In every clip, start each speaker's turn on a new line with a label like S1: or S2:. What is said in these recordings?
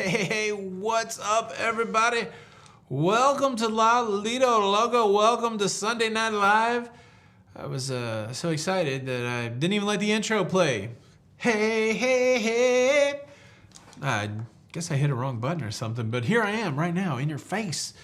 S1: Hey, what's up, everybody? Welcome to La Lido Logo. Welcome to Sunday Night Live. I was so excited that I didn't even let the intro play. Hey. I guess I hit a wrong button or something, but here I am right now in your face.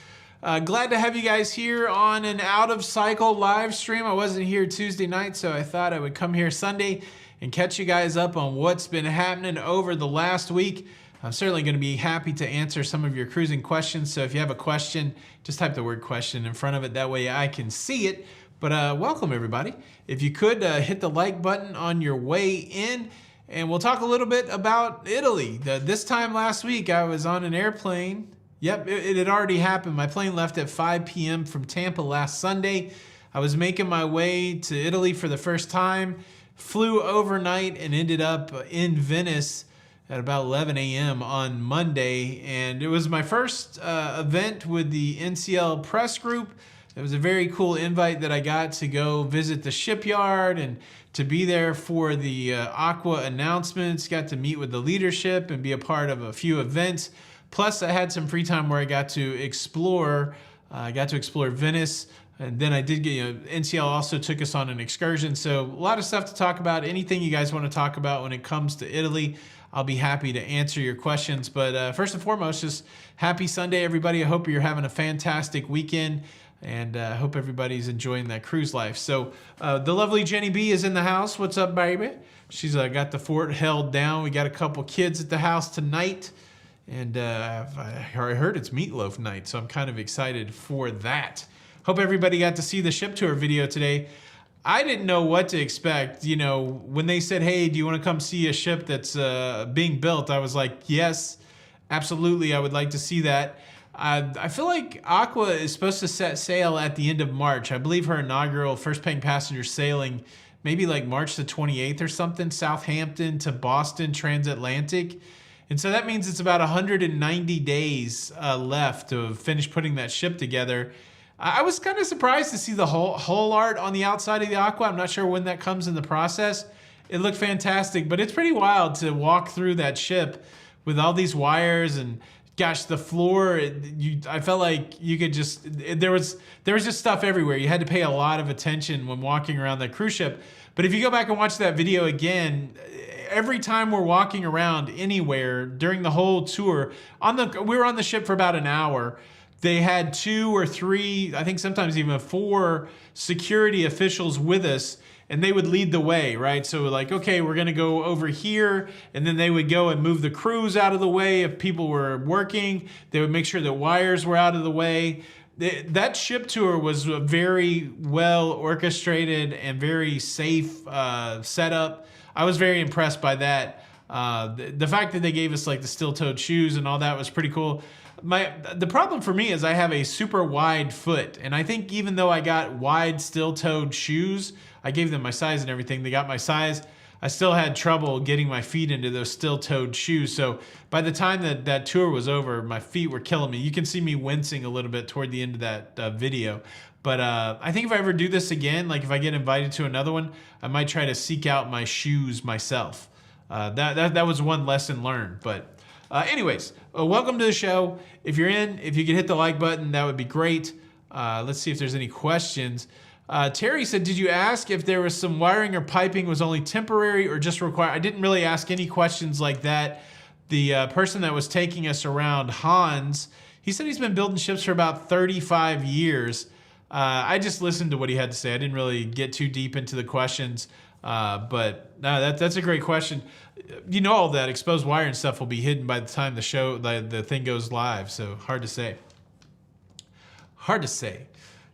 S1: Glad to have you guys here on an out-of-cycle live stream. I wasn't here Tuesday night, so I thought I would come here Sunday and catch you guys up on what's been happening over the last week. I'm certainly going to be happy to answer some of your cruising questions. So if you have a question, just type the word question in front of it. That way I can see it. But welcome, everybody. If you could hit the like button on your way in, and we'll talk a little bit about Italy. This time last week, I was on an airplane. Yep, it had already happened. My plane left at 5 p.m. from Tampa last Sunday. I was making my way to Italy for the first time, flew overnight, and ended up in Venice at about 11 a.m. on Monday. And it was my first event with the NCL press group. It was a very cool invite that I got to go visit the Shipyard and to be there for the Aqua announcements, got to meet with the leadership and be a part of a few events. Plus I had some free time where I got to explore. Venice. And then I did get, NCL also took us on an excursion. So a lot of stuff to talk about. Anything you guys want to talk about when it comes to Italy, I'll be happy to answer your questions. But first and foremost, just happy Sunday, everybody. I hope you're having a fantastic weekend, and I hope everybody's enjoying that cruise life. So the lovely Jenny B is in the house. What's up, baby? She's got the fort held down. We got a couple kids at the house tonight, and I heard it's meatloaf night, so I'm kind of excited for that. Hope everybody got to see the ship tour video today. I didn't know what to expect. You know, when they said, hey, do you want to come see a ship that's being built? I was like, yes, absolutely. I would like to see that. I feel like Aqua is supposed to set sail at the end of March. I believe her inaugural first paying passenger sailing, maybe like March the 28th or something, Southampton to Boston transatlantic. And so that means it's about 190 days left to finish putting that ship together. I was kind of surprised to see the hull art on the outside of the Aqua. I'm not sure when that comes in the process. It looked fantastic, but it's pretty wild to walk through that ship with all these wires and gosh, the floor, I felt like you could just, there was just stuff everywhere. You had to pay a lot of attention when walking around that cruise ship. But if you go back and watch that video again, every time we're walking around anywhere during the whole tour, we were on the ship for about an hour. They had 2 or 3, I think sometimes even 4 security officials with us, and they would lead the way, right? So like, okay, we're gonna go over here, and then they would go and move the crews out of the way if people were working. They would make sure that wires were out of the way. That ship tour was a very well orchestrated and very safe setup. I was very impressed by that. The fact that they gave us like the steel-toed shoes and all that was pretty cool. The problem for me is I have a super wide foot, and I think even though I got wide steel-toed shoes, I gave them my size and everything, they got my size, I still had trouble getting my feet into those steel-toed shoes. So by the time that tour was over, my feet were killing me. You can see me wincing a little bit toward the end of that video. But I think if I ever do this again, like if I get invited to another one, I might try to seek out my shoes myself. That was one lesson learned. But anyways, welcome to the show. If you're in, if you could hit the like button, that would be great. Let's see if there's any questions. Terry said, did you ask if there was some wiring or piping was only temporary or just required? I didn't really ask any questions like that. The person that was taking us around, Hans, he said he's been building ships for about 35 years. I just listened to what he had to say. I didn't really get too deep into the questions. But no, that's a great question. You know, all that exposed wire and stuff will be hidden by the time the thing goes live. So hard to say. Hard to say.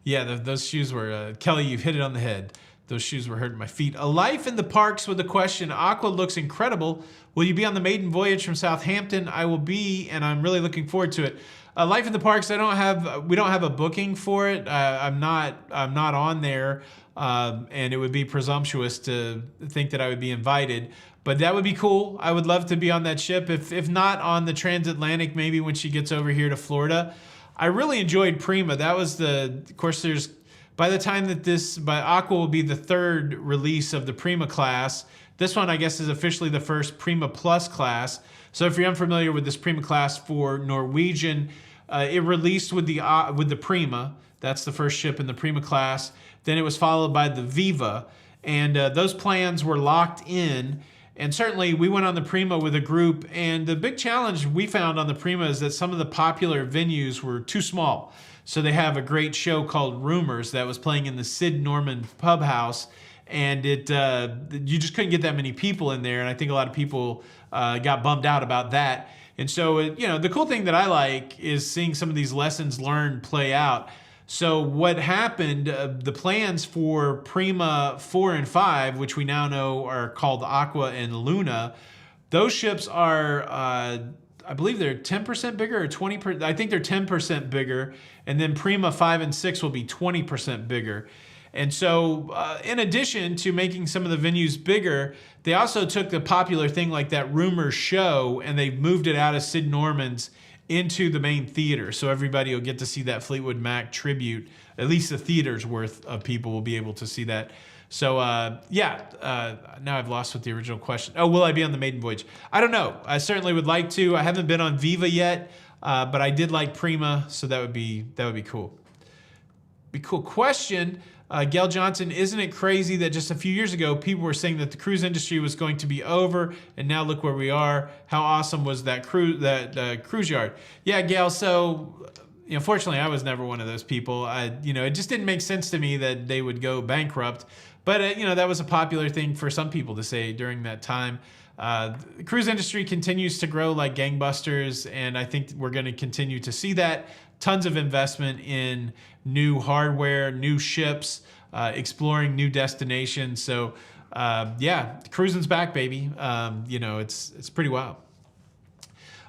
S1: Yeah, those shoes were, Kelly, you've hit it on the head. Those shoes were hurting my feet. A life in the parks with a question. Aqua looks incredible. Will you be on the maiden voyage from Southampton? I will be, and I'm really looking forward to it. Life in the parks, we don't have a booking for it. I'm not on there, and it would be presumptuous to think that I would be invited. But that would be cool. I would love to be on that ship. If not on the transatlantic, maybe when she gets over here to Florida. I really enjoyed Prima. That was of course there's By the time that Aqua will be the third release of the Prima class. This one, I guess, is officially the first Prima Plus class. So if you're unfamiliar with this Prima class for Norwegian, it released with the Prima. That's the first ship in the Prima class. Then it was followed by the Viva. And those plans were locked in. And certainly we went on the Prima with a group. And the big challenge we found on the Prima is that some of the popular venues were too small. So they have a great show called Rumors that was playing in the Sid Norman Pub House. And you just couldn't get that many people in there. And I think a lot of people got bummed out about that. And so, the cool thing that I like is seeing some of these lessons learned play out. So what happened, the plans for Prima 4 and 5, which we now know are called Aqua and Luna, those ships are, I believe they're 10% bigger or 20%. I think they're 10% bigger. And then Prima 5 and 6 will be 20% bigger. And so in addition to making some of the venues bigger, they also took the popular thing like that Rumors show and they moved it out of Sid Norman's into the main theater. So everybody will get to see that Fleetwood Mac tribute. At least the theater's worth of people will be able to see that. So now I've lost what the original question. Oh, will I be on the maiden voyage? I don't know. I certainly would like to. I haven't been on Viva yet, but I did like Prima, so that would be cool. Be cool. Question. Gail Johnson, isn't it crazy that just a few years ago people were saying that the cruise industry was going to be over, and now look where we are? How awesome was that cruise yard? Yeah, Gail. So, fortunately, I was never one of those people. It just didn't make sense to me that they would go bankrupt. But that was a popular thing for some people to say during that time. The cruise industry continues to grow like gangbusters, and I think we're going to continue to see that. Tons of investment in new hardware, new ships, exploring new destinations. So cruising's back, baby. It's pretty wild.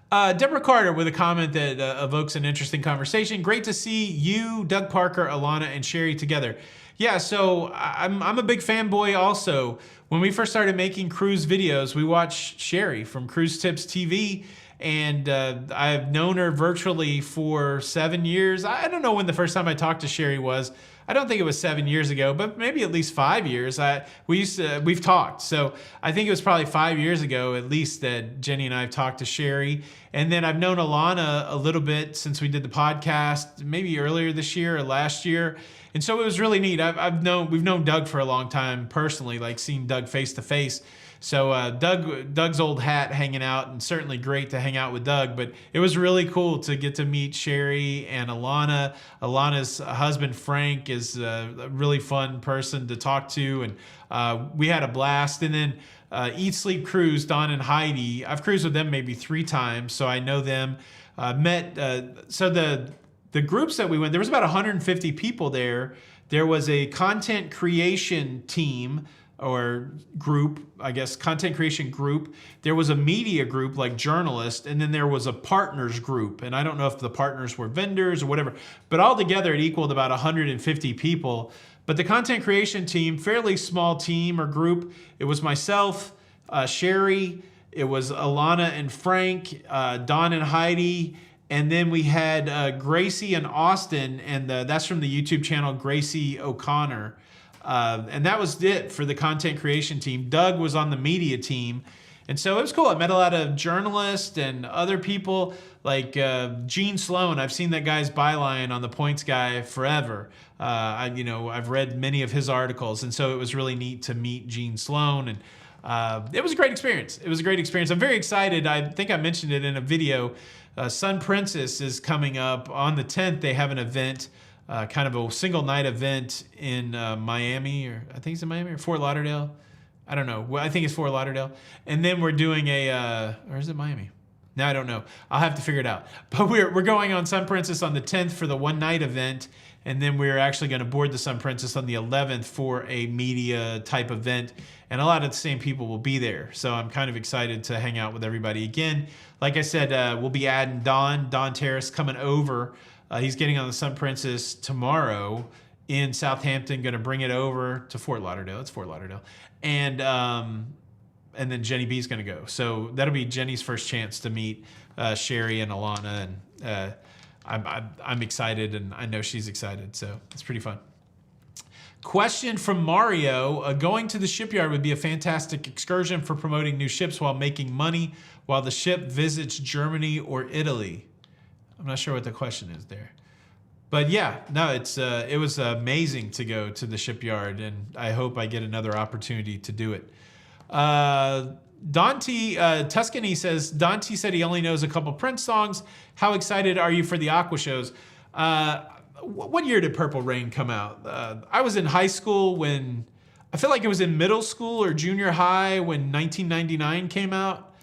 S1: Deborah Carter with a comment that evokes an interesting conversation. Great to see you, Doug Parker, Alana, and Sherry together. Yeah, so I'm a big fanboy also. When we first started making cruise videos, we watched Sherry from Cruise Tips TV. And I've known her virtually for 7 years. I don't know when the first time I talked to Sherry was. I don't think it was 7 years ago, but maybe at least 5 years. We've talked. So I think it was probably 5 years ago at least that Jenny and I have talked to Sherry. And then I've known Alana a little bit since we did the podcast, maybe earlier this year or last year. And so it was really neat. We've known Doug for a long time personally, like seeing Doug face to face. So Doug's old hat hanging out, and certainly great to hang out with Doug. But it was really cool to get to meet Sherry and Alana. Alana's husband, Frank, is a really fun person to talk to. And we had a blast. And then Eat, Sleep, Cruise, Don and Heidi. I've cruised with them maybe 3 times, so I know them. So the groups that we went, there was about 150 people there. There was a content creation team or group, I guess, content creation group. There was a media group like journalists, and then there was a partners group. And I don't know if the partners were vendors or whatever, but altogether it equaled about 150 people. But the content creation team, fairly small team or group. It was myself, Sherry, it was Alana and Frank, Don and Heidi, and then we had Gracie and Austin, and that's from the YouTube channel Gracie O'Connor. And that was it for the content creation team. Doug was on the media team. And so it was cool. I met a lot of journalists and other people like Gene Sloan. I've seen that guy's byline on The Points Guy forever. I've read many of his articles. And so it was really neat to meet Gene Sloan. And it was a great experience. I'm very excited. I think I mentioned it in a video. Sun Princess is coming up on the 10th. They have an event. Kind of a single night event in Miami, or I think it's in Miami or Fort Lauderdale. I don't know. Well, I think it's Fort Lauderdale. And then we're doing or is it Miami? No, I don't know. I'll have to figure it out. But we're going on Sun Princess on the 10th for the one night event. And then we're actually going to board the Sun Princess on the 11th for a media type event. And a lot of the same people will be there. So I'm kind of excited to hang out with everybody again. Like I said, we'll be adding Don Terrace coming over. He's getting on the Sun Princess tomorrow in Southampton, going to bring it over to Fort Lauderdale. It's Fort Lauderdale. And then Jenny B's going to go. So that'll be Jenny's first chance to meet Sherry and Alana. And I'm excited, and I know she's excited. So it's pretty fun. Question from Mario. Going to the shipyard would be a fantastic excursion for promoting new ships while making money while the ship visits Germany or Italy. I'm not sure what the question is there. But yeah, no, it was amazing to go to the shipyard, and I hope I get another opportunity to do it. Dante Tuscany says, Dante said he only knows a couple Prince songs. How excited are you for the Aqua shows? What year did Purple Rain come out? I was in high school when, I feel like it was in middle school or junior high when 1999 came out.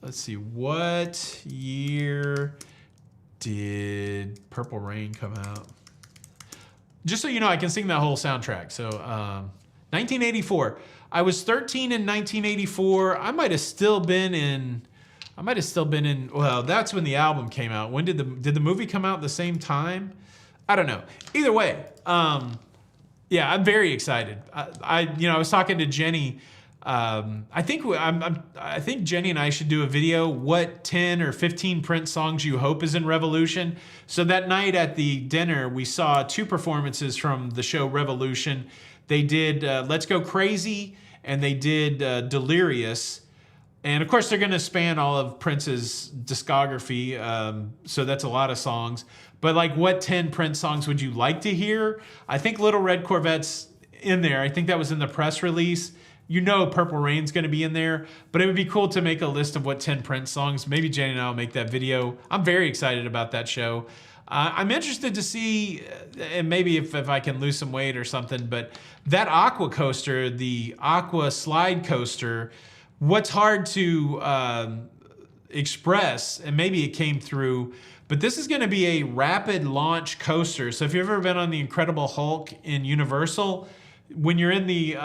S1: Let's see, what year did Purple Rain come out? Just so you know, I can sing that whole soundtrack. So 1984. I was 13 in 1984. I might have still been in, well, that's when the album came out. When did the movie come out at the same time? I don't know. Either way, yeah, I'm very excited. I was talking to Jenny. I think Jenny and I should do a video, what 10 or 15 Prince songs you hope is in Revolution. So that night at the dinner, we saw 2 performances from the show Revolution. They did Let's Go Crazy, and they did Delirious. And of course, they're going to span all of Prince's discography, so that's a lot of songs. But like, what 10 Prince songs would you like to hear? I think Little Red Corvette's in there. I think that was in the press release. You know Purple Rain's going to be in there, but it would be cool to make a list of what 10 Prince songs. Maybe Jenny and I will make that video. I'm very excited about that show. I'm interested to see, and maybe if I can lose some weight or something, but that Aqua coaster, the Aqua slide coaster, what's hard to express, and maybe it came through, but this is going to be a rapid launch coaster. So if you've ever been on the Incredible Hulk in Universal, when you're in the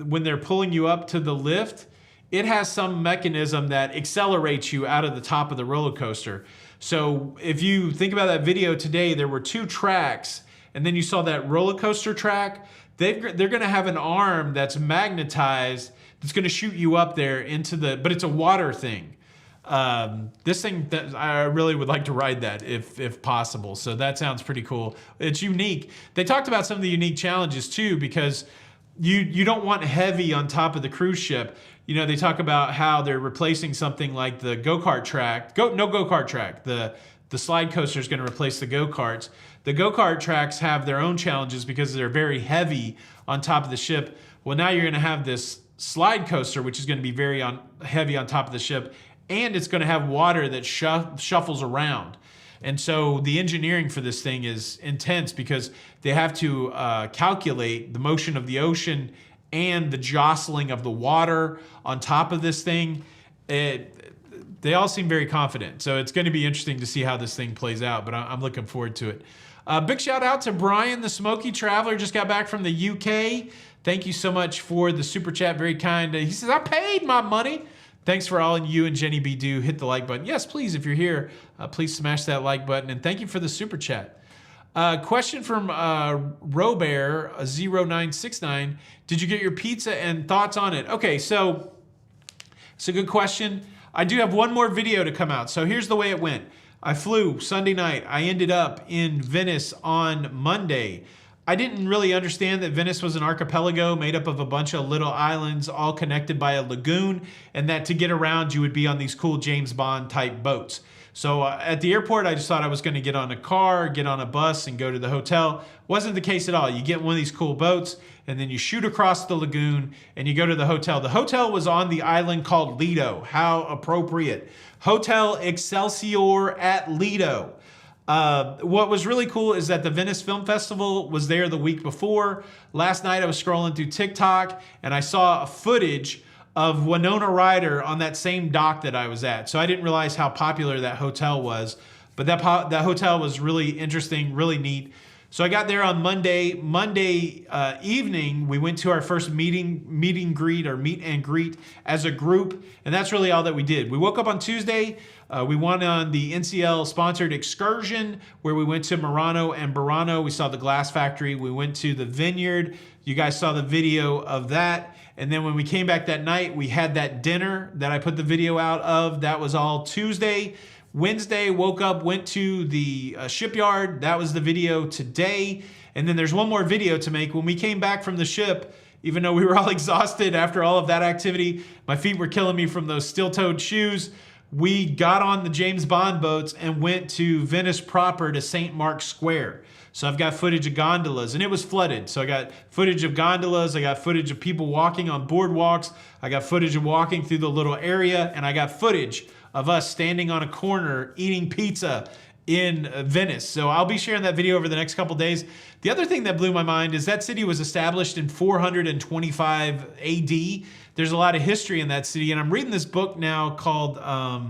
S1: when they're pulling you up to the lift, it has some mechanism that accelerates you out of the top of the roller coaster. So if you think about that video today, there were 2 tracks, and then you saw that roller coaster track. They're going to have an arm that's magnetized that's going to shoot you up there into the, but it's a water thing. This thing, that I really would like to ride that if possible. So that sounds pretty cool. It's unique. They talked about some of the unique challenges too, because you don't want heavy on top of the cruise ship. You know, they talk about how they're replacing something like the go-kart track. No go-kart track. The slide coaster is going to replace the go-karts. The go-kart tracks have their own challenges because they're very heavy on top of the ship. Well, now you're going to have this slide coaster, which is going to be very heavy on top of the ship, and it's going to have water that shuffles around. And so the engineering for this thing is intense because they have to calculate the motion of the ocean and the jostling of the water on top of this thing. They all seem very confident. So it's going to be interesting to see how this thing plays out, but I'm looking forward to it. Big shout out to Brian, the Smoky Traveler, just got back from the UK. Thank you so much for the super chat, very kind. He says, I paid my money. Thanks for all you and Jenny B do. Hit the like button. Yes, please, if you're here, please smash that like button. And thank you for the super chat. Question from Robear0969. Did you get your pizza and thoughts on it? Okay, so it's a good question. I do have one more video to come out. So here's the way it went. I flew Sunday night. I ended up in Venice on Monday. I didn't really understand that Venice was an archipelago made up of a bunch of little islands all connected by a lagoon, and that to get around you would be on these cool James Bond type boats. So at the airport, I just thought I was going to get on a car, get on a bus, and go to the hotel. Wasn't the case at all. You get one of these cool boats, and then you shoot across the lagoon, and you go to the hotel. The hotel was on the island called Lido. How appropriate. Hotel Excelsior at Lido. What was really cool is that the Venice Film Festival was there the week before. Last night I was scrolling through TikTok, and I saw footage of Winona Ryder on that same dock that I was at. So I didn't realize how popular that hotel was, but that hotel was really interesting, really neat. So I got there on Monday. Monday evening, we went to our first meet and greet as a group, and that's really all that we did. We woke up on Tuesday. We went on the NCL sponsored excursion where we went to Murano and Burano. We saw the glass factory. We went to the vineyard. You guys saw the video of that. And then when we came back that night, we had that dinner that I put the video out of. That was all Tuesday. Wednesday, woke up, went to the shipyard. That was the video today. And then there's one more video to make. When we came back from the ship, even though we were all exhausted after all of that activity, my feet were killing me from those steel-toed shoes, we got on the James Bond boats and went to Venice proper to St. Mark's Square. So I've got footage of gondolas, and it was flooded. So I got footage of gondolas, I got footage of people walking on boardwalks, I got footage of walking through the little area, and I got footage of us standing on a corner eating pizza in Venice. So I'll be sharing that video over the next couple days. The other thing that blew my mind is that city was established in 425 AD. There's a lot of history in that city, and I'm reading this book now called, I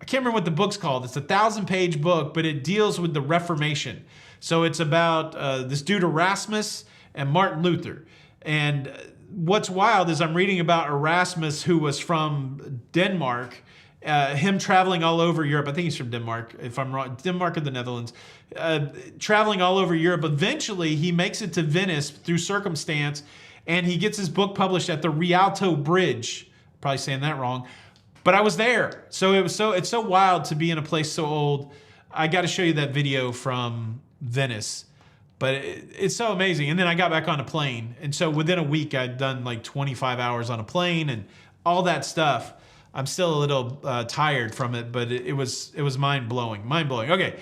S1: can't remember what the book's called. It's a 1,000-page book, but it deals with the Reformation. So it's about this dude Erasmus and Martin Luther. And what's wild is I'm reading about Erasmus, who was from Denmark, him traveling all over Europe. I think he's from Denmark, if I'm wrong, Denmark or the Netherlands, traveling all over Europe. Eventually, he makes it to Venice through circumstance, and he gets his book published at the Rialto Bridge. Probably saying that wrong, but I was there. So it's so wild to be in a place so old. I got to show you that video from Venice, but it's so amazing. And then I got back on a plane, and so within a week, I'd done like 25 hours on a plane and all that stuff. I'm still a little tired from it, but it was mind-blowing. Okay,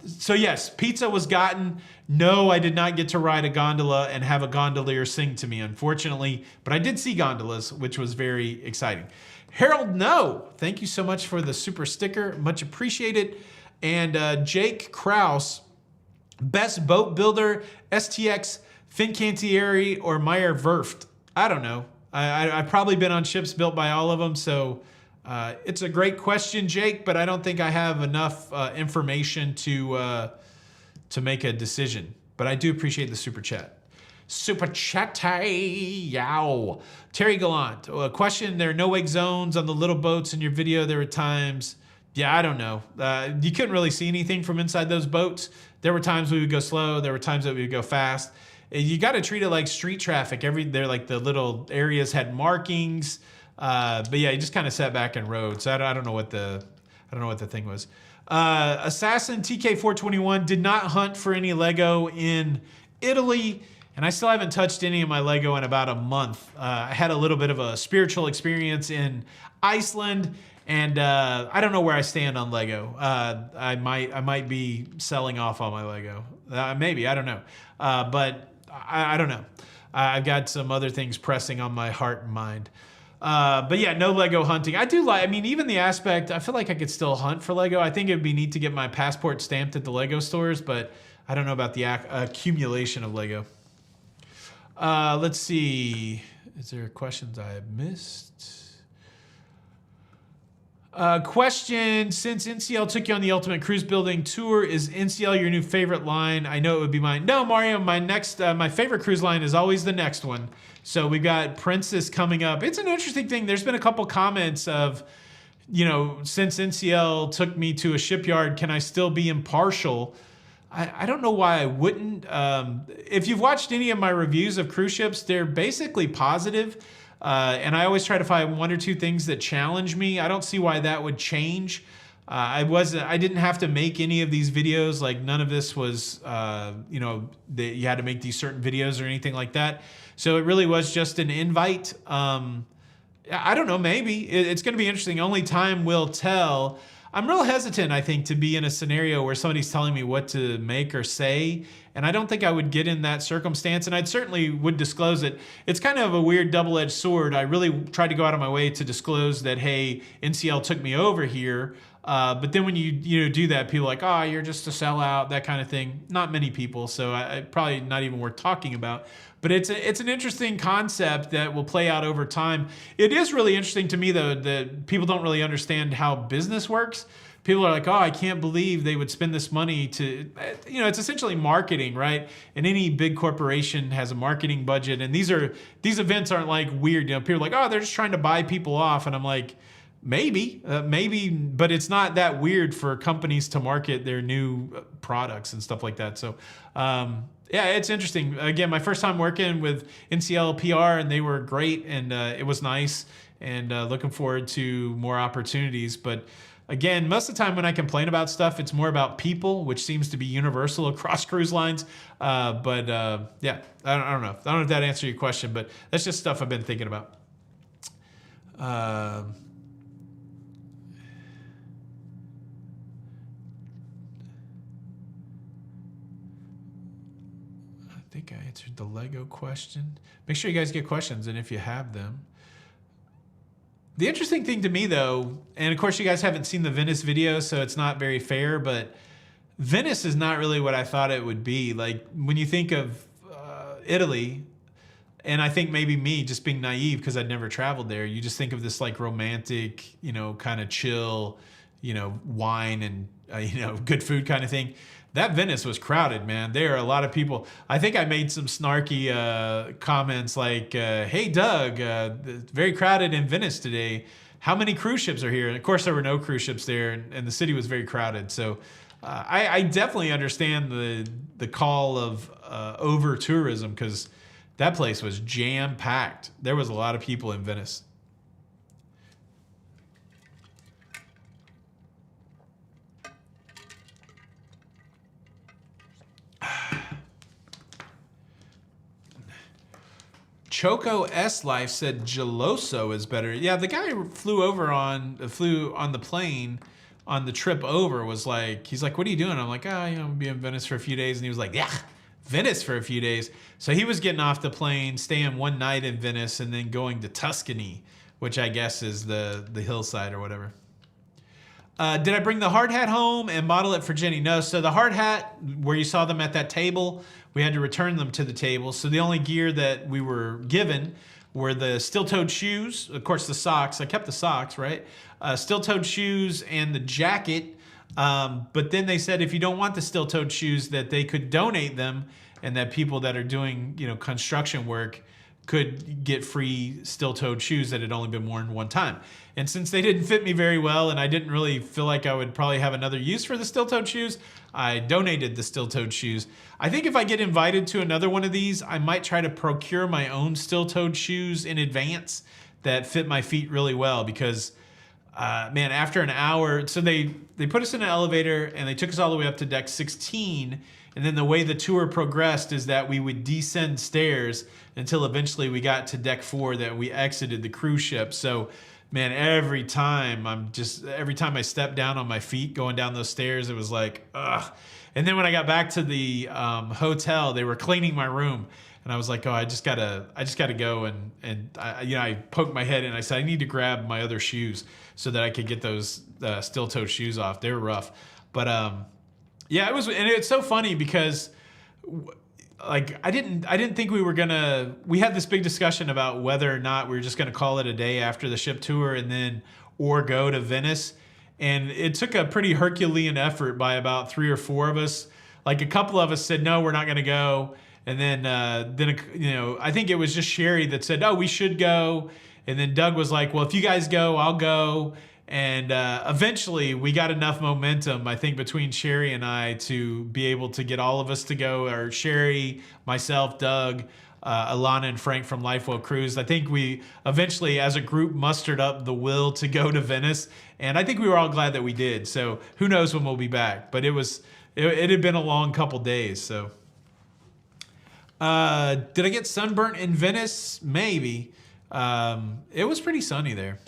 S1: so yes, pizza was gotten. No, I did not get to ride a gondola and have a gondolier sing to me, unfortunately, but I did see gondolas, which was very exciting. Harold, no, thank you so much for the super sticker, much appreciated. And Jake Kraus, best boat builder, STX, Fincantieri, or Meyer Werft? I don't know. I've probably been on ships built by all of them, so it's a great question, Jake, but I don't think I have enough information to make a decision. But I do appreciate the super chat. Super chat, yow. Terry Gallant, a question, there are no wake zones on the little boats in your video. There were times, yeah, I don't know. You couldn't really see anything from inside those boats. There were times we would go slow. There were times that we would go fast. You got to treat it like street traffic. They're like the little areas had markings, but yeah, you just kind of sat back and rode. So I don't know what the thing was. Assassin TK421 did not hunt for any Lego in Italy, and I still haven't touched any of my Lego in about a month. I had a little bit of a spiritual experience in Iceland, and I don't know where I stand on Lego. I might be selling off all my Lego. Maybe, I don't know, but. I don't know. I've got some other things pressing on my heart and mind. But yeah, no Lego hunting. I do like, I mean, even the aspect, I feel like I could still hunt for Lego. I think it'd be neat to get my passport stamped at the Lego stores, but I don't know about the accumulation of Lego. Let's see. Is there questions I have missed? Question, since NCL took you on the Ultimate Cruise Building Tour, is NCL your new favorite line? I know it would be mine. No, Mario, my favorite cruise line is always the next one. So we've got Princess coming up. It's an interesting thing. There's been a couple comments of, you know, since NCL took me to a shipyard, can I still be impartial? I don't know why I wouldn't. If you've watched any of my reviews of cruise ships, they're basically positive. And I always try to find one or two things that challenge me. I don't see why that would change. I didn't have to make any of these videos. Like none of this was, you know, that you had to make these certain videos or anything like that. So it really was just an invite. I don't know, maybe it's going to be interesting. Only time will tell. I'm real hesitant, I think, to be in a scenario where somebody's telling me what to make or say. And I don't think I would get in that circumstance, and I certainly would disclose it. It's kind of a weird double-edged sword. I really tried to go out of my way to disclose that, hey, NCL took me over here. But then when you do that, people are like, oh, you're just a sellout, that kind of thing. Not many people, so I probably not even worth talking about. But it's an interesting concept that will play out over time. It is really interesting to me, though, that people don't really understand how business works. People are like, oh, I can't believe they would spend this money to, you know, it's essentially marketing, right? And any big corporation has a marketing budget. And these events aren't like weird. You know, people are like, oh, they're just trying to buy people off. And I'm like, maybe, but it's not that weird for companies to market their new products and stuff like that. So, yeah, it's interesting. Again, my first time working with NCL PR, and they were great, and it was nice, and looking forward to more opportunities. But Again, most of the time when I complain about stuff, it's more about people, which seems to be universal across cruise lines. Yeah, I don't know. I don't know if that answered your question, but that's just stuff I've been thinking about. I think I answered the Lego question. Make sure you guys get questions, and if you have them. The interesting thing to me, though, and of course you guys haven't seen the Venice video, so it's not very fair, but Venice is not really what I thought it would be. Like, when you think of Italy, and I think maybe me just being naive because I'd never traveled there, you just think of this like romantic, you know, kind of chill, you know, wine and, you know, good food kind of thing. That Venice was crowded, man. There are a lot of people. I think I made some snarky comments like, hey, Doug, very crowded in Venice today. How many cruise ships are here? And of course, there were no cruise ships there, and the city was very crowded. So I definitely understand the call of over tourism, because that place was jam packed. There was a lot of people in Venice. Choco S Life said Geloso is better. Yeah, the guy who flew on the plane on the trip over was like, he's like, what are you doing? I'm like, you know, I'll be in Venice for a few days. And he was like, yeah, Venice for a few days. So he was getting off the plane, staying one night in Venice, and then going to Tuscany, which I guess is the hillside or whatever. Did I bring the hard hat home and model it for Jenny? No. So the hard hat, where you saw them at that table, we had to return them to the table. So the only gear that we were given were the steel-toed shoes, of course the socks. I kept the socks, right? Steel-toed shoes and the jacket. But then they said if you don't want the steel-toed shoes, that they could donate them, and that people that are doing, you know, construction work could get free steel-toed shoes that had only been worn one time. And since they didn't fit me very well, and I didn't really feel like I would probably have another use for the steel-toed shoes, I donated the steel-toed shoes. I think if I get invited to another one of these, I might try to procure my own steel-toed shoes in advance that fit my feet really well, because man, after an hour, so they put us in an elevator and they took us all the way up to deck 16. And then the way the tour progressed is that we would descend stairs until eventually we got to deck 4, that we exited the cruise ship. So man, every time I stepped down on my feet going down those stairs, it was like, ugh. And then when I got back to the hotel, they were cleaning my room. And I was like, oh, I just gotta go. And I poked my head in. I said, I need to grab my other shoes so that I could get those steel-toed shoes off. They were rough. But yeah, it was, and it's so funny because like I didn't think we had this big discussion about whether or not we were just gonna call it a day after the ship tour or go to Venice. And it took a pretty Herculean effort by about 3 or 4 of us. Like a couple of us said, no, we're not gonna go. And then you know, I think it was just Sherry that said, oh, we should go. And then Doug was like, well, if you guys go, I'll go. And eventually we got enough momentum, I think, between Sherry and I to be able to get all of us to go, or Sherry, myself, Doug, Alana and Frank from Lifewell Cruise. I think we eventually, as a group, mustered up the will to go to Venice. And I think we were all glad that we did. So who knows when we'll be back. But it had been a long couple days, so. Did I get sunburnt in Venice? Maybe. It was pretty sunny there.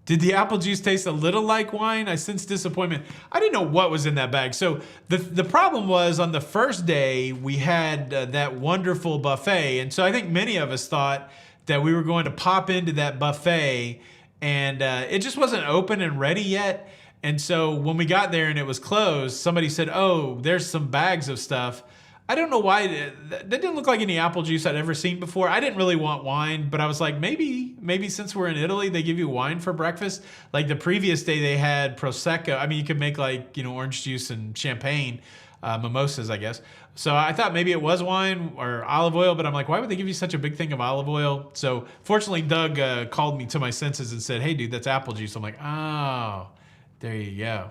S1: Did the apple juice taste a little like wine? I sensed disappointment. I didn't know what was in that bag. So the problem was, on the first day, we had that wonderful buffet. And so I think many of us thought that we were going to pop into that buffet, and it just wasn't open and ready yet. And so when we got there and it was closed, somebody said, oh, there's some bags of stuff. I don't know why. That didn't look like any apple juice I'd ever seen before. I didn't really want wine, but I was like, maybe since we're in Italy, they give you wine for breakfast. Like the previous day, they had Prosecco. I mean, you could make like, you know, orange juice and champagne, mimosas, I guess. So I thought maybe it was wine or olive oil, but I'm like, why would they give you such a big thing of olive oil? So fortunately, Doug called me to my senses and said, hey, dude, that's apple juice. I'm like, oh, there you go.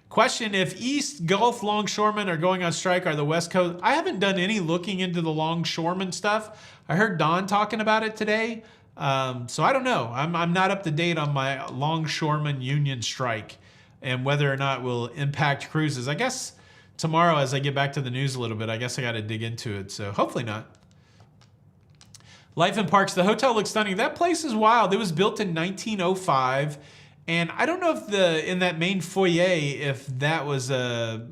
S1: Question, if East Gulf longshoremen are going on strike, are the West Coast? I haven't done any looking into the longshoremen stuff. I heard Don talking about it today. So I don't know. I'm not up to date on my longshoreman union strike and whether or not it will impact cruises. I guess tomorrow as I get back to the news a little bit, I guess I got to dig into it. So hopefully not. Life in Parks. The hotel looks stunning. That place is wild. It was built in 1905. And I don't know if in that main foyer, if that was a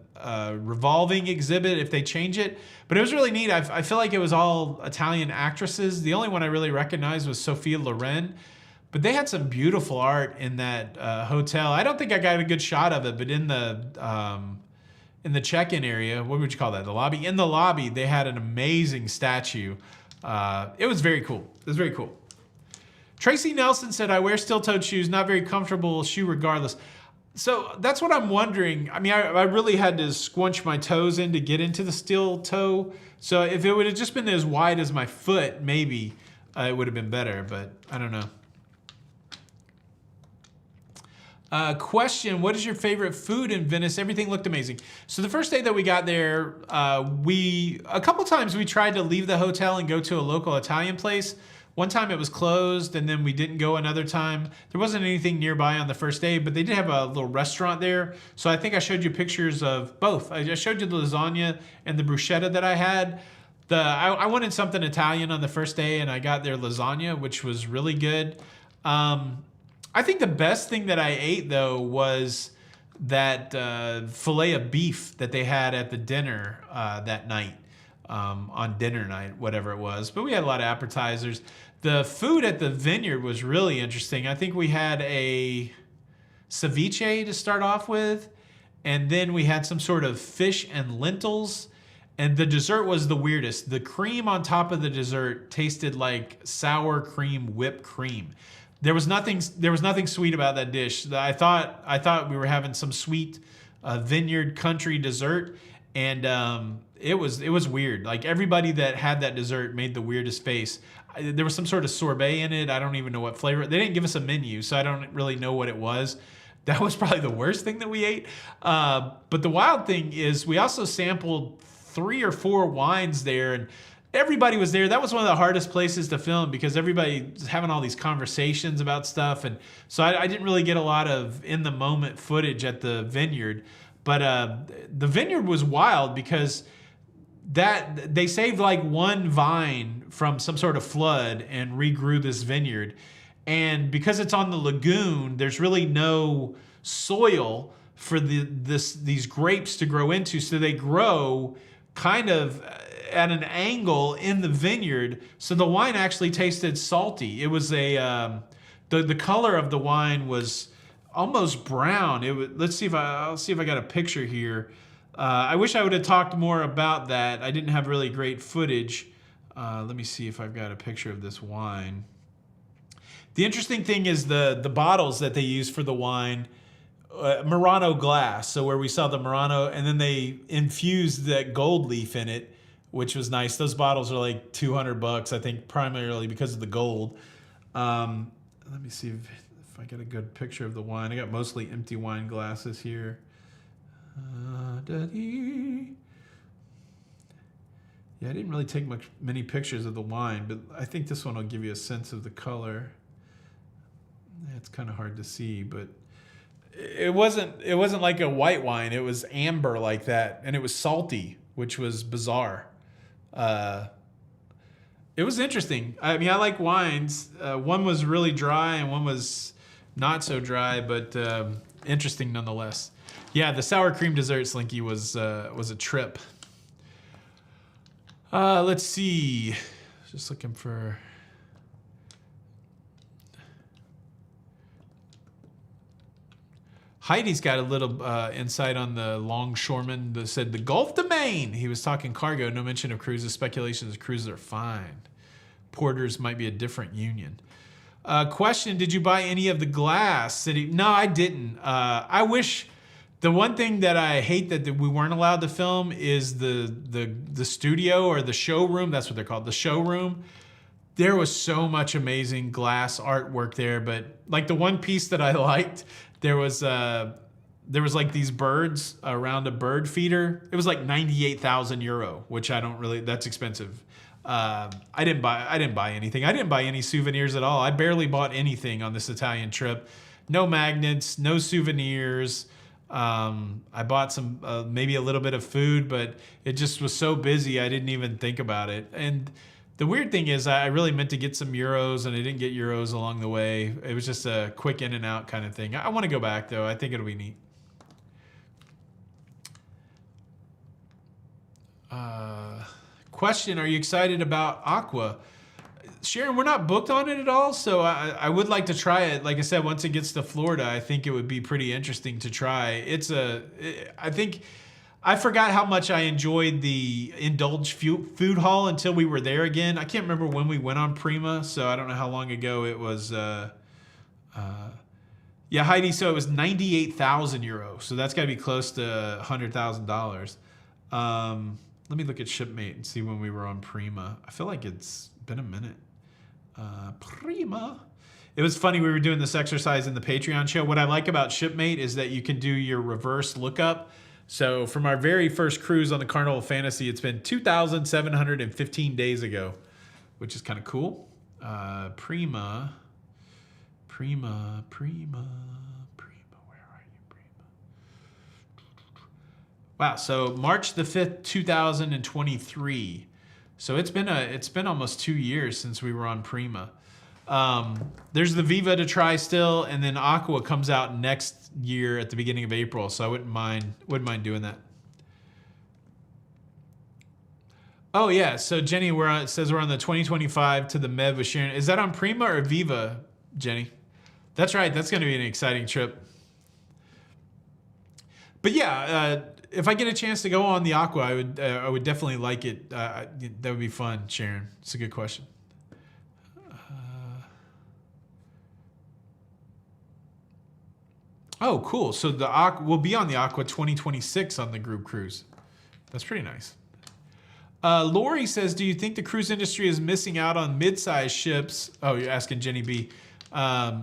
S1: revolving exhibit, if they change it, but it was really neat. I feel like it was all Italian actresses. The only one I really recognized was Sophia Loren, but they had some beautiful art in that hotel. I don't think I got a good shot of it, but in the check-in area, what would you call that? The lobby? In the lobby, they had an amazing statue. It was very cool. It was very cool. Tracy Nelson said, I wear steel-toed shoes, not very comfortable shoe regardless. So that's what I'm wondering. I mean, I really had to squunch my toes in to get into the steel toe. So if it would have just been as wide as my foot, maybe it would have been better, but I don't know. Question, what is your favorite food in Venice? Everything looked amazing. So the first day that we got there, a couple times we tried to leave the hotel and go to a local Italian place. One time it was closed and then we didn't go another time. There wasn't anything nearby on the first day, but they did have a little restaurant there. So I think I showed you pictures of both. I just showed you the lasagna and the bruschetta that I had. I wanted something Italian on the first day and I got their lasagna, which was really good. I think the best thing that I ate though was that filet of beef that they had at the dinner that night. On dinner night, whatever it was. But we had a lot of appetizers. The food at the vineyard was really interesting. I think we had a ceviche to start off with, and then we had some sort of fish and lentils, and the dessert was the weirdest. The cream on top of the dessert tasted like sour cream whipped cream. There was nothing sweet about that dish. I thought we were having some sweet vineyard country dessert, and it was weird. Like everybody that had that dessert made the weirdest face. There was some sort of sorbet in it. I don't even know what flavor. They didn't give us a menu, so I don't really know what it was. That was probably the worst thing that we ate. But the wild thing is we also sampled 3 or 4 wines there, and everybody was there. That was one of the hardest places to film because everybody was having all these conversations about stuff. And so I didn't really get a lot of in-the-moment footage at the vineyard. But the vineyard was wild because they saved like one vine from some sort of flood and regrew this vineyard. And because it's on the lagoon, there's really no soil for these grapes to grow into. So they grow kind of at an angle in the vineyard. So the wine actually tasted salty. It was the color of the wine was almost brown. I'll see if I got a picture here. I wish I would have talked more about that. I didn't have really great footage. Let me see if I've got a picture of this wine. The interesting thing is the bottles that they use for the wine, Murano glass. So where we saw the Murano, and then they infused that gold leaf in it, which was nice. Those bottles are like $200, I think, primarily because of the gold. Let me see if I get a good picture of the wine. I got mostly empty wine glasses here. Yeah, I didn't really take many pictures of the wine, but I think this one will give you a sense of the color. It's kind of hard to see, but it wasn't like a white wine. It was amber like that, and it was salty, which was bizarre. It was interesting. I mean, I like wines. One was really dry, and one was not so dry, but interesting nonetheless. Yeah, the sour cream dessert, Slinky, was a trip. Let's see. Just looking for. Heidi's got a little insight on the longshoreman that said the Gulf to Maine. He was talking cargo, no mention of cruises. Speculations cruises are fine. Porters might be a different union. Question, did you buy any of the glass? No, I didn't. I wish. The one thing that I hate that we weren't allowed to film is the studio or the showroom. That's what they're called, the showroom. There was so much amazing glass artwork there, but like the one piece that I liked, there was like these birds around a bird feeder. It was like 98,000 euro, which I don't really, that's expensive. I didn't buy anything. I didn't buy any souvenirs at all. I barely bought anything on this Italian trip. No magnets, no souvenirs. I bought some, maybe a little bit of food, but it just was so busy I didn't even think about it. And the weird thing is I really meant to get some euros and I didn't get euros along the way. It was just a quick in and out kind of thing. I want to go back though. I think it'll be neat. Question, are you excited about Aqua? Sharon, we're not booked on it at all, so I would like to try it. Like I said, once it gets to Florida, I think it would be pretty interesting to try. I think I forgot how much I enjoyed the Indulge food hall until we were there again. I can't remember when we went on Prima, so I don't know how long ago it was. Yeah, Heidi, so it was 98,000 euros, so that's got to be close to $100,000. Let me look at Shipmate and see when we were on Prima. I feel like it's been a minute. Prima. It was funny, we were doing this exercise in the Patreon show. What I like about Shipmate is that you can do your reverse lookup. So from our very first cruise on the Carnival of Fantasy, it's been 2,715 days ago, which is kind of cool. Prima. Wow, so March the 5th, 2023. So it's been almost 2 years since we were on Prima. There's the Viva to try still, and then Aqua comes out next year at the beginning of April, so I wouldn't mind doing that. Oh yeah, so Jenny, it says we're on the 2025 to the Med with Sharon. Is that on Prima or Viva, Jenny? That's right, that's gonna be an exciting trip. But yeah, if I get a chance to go on the Aqua, I would definitely like it. That would be fun, Sharon. It's a good question. Oh, cool. So we'll be on the Aqua 2026 on the group cruise. That's pretty nice. Lori says, do you think the cruise industry is missing out on mid-sized ships? Oh, you're asking Jenny B. I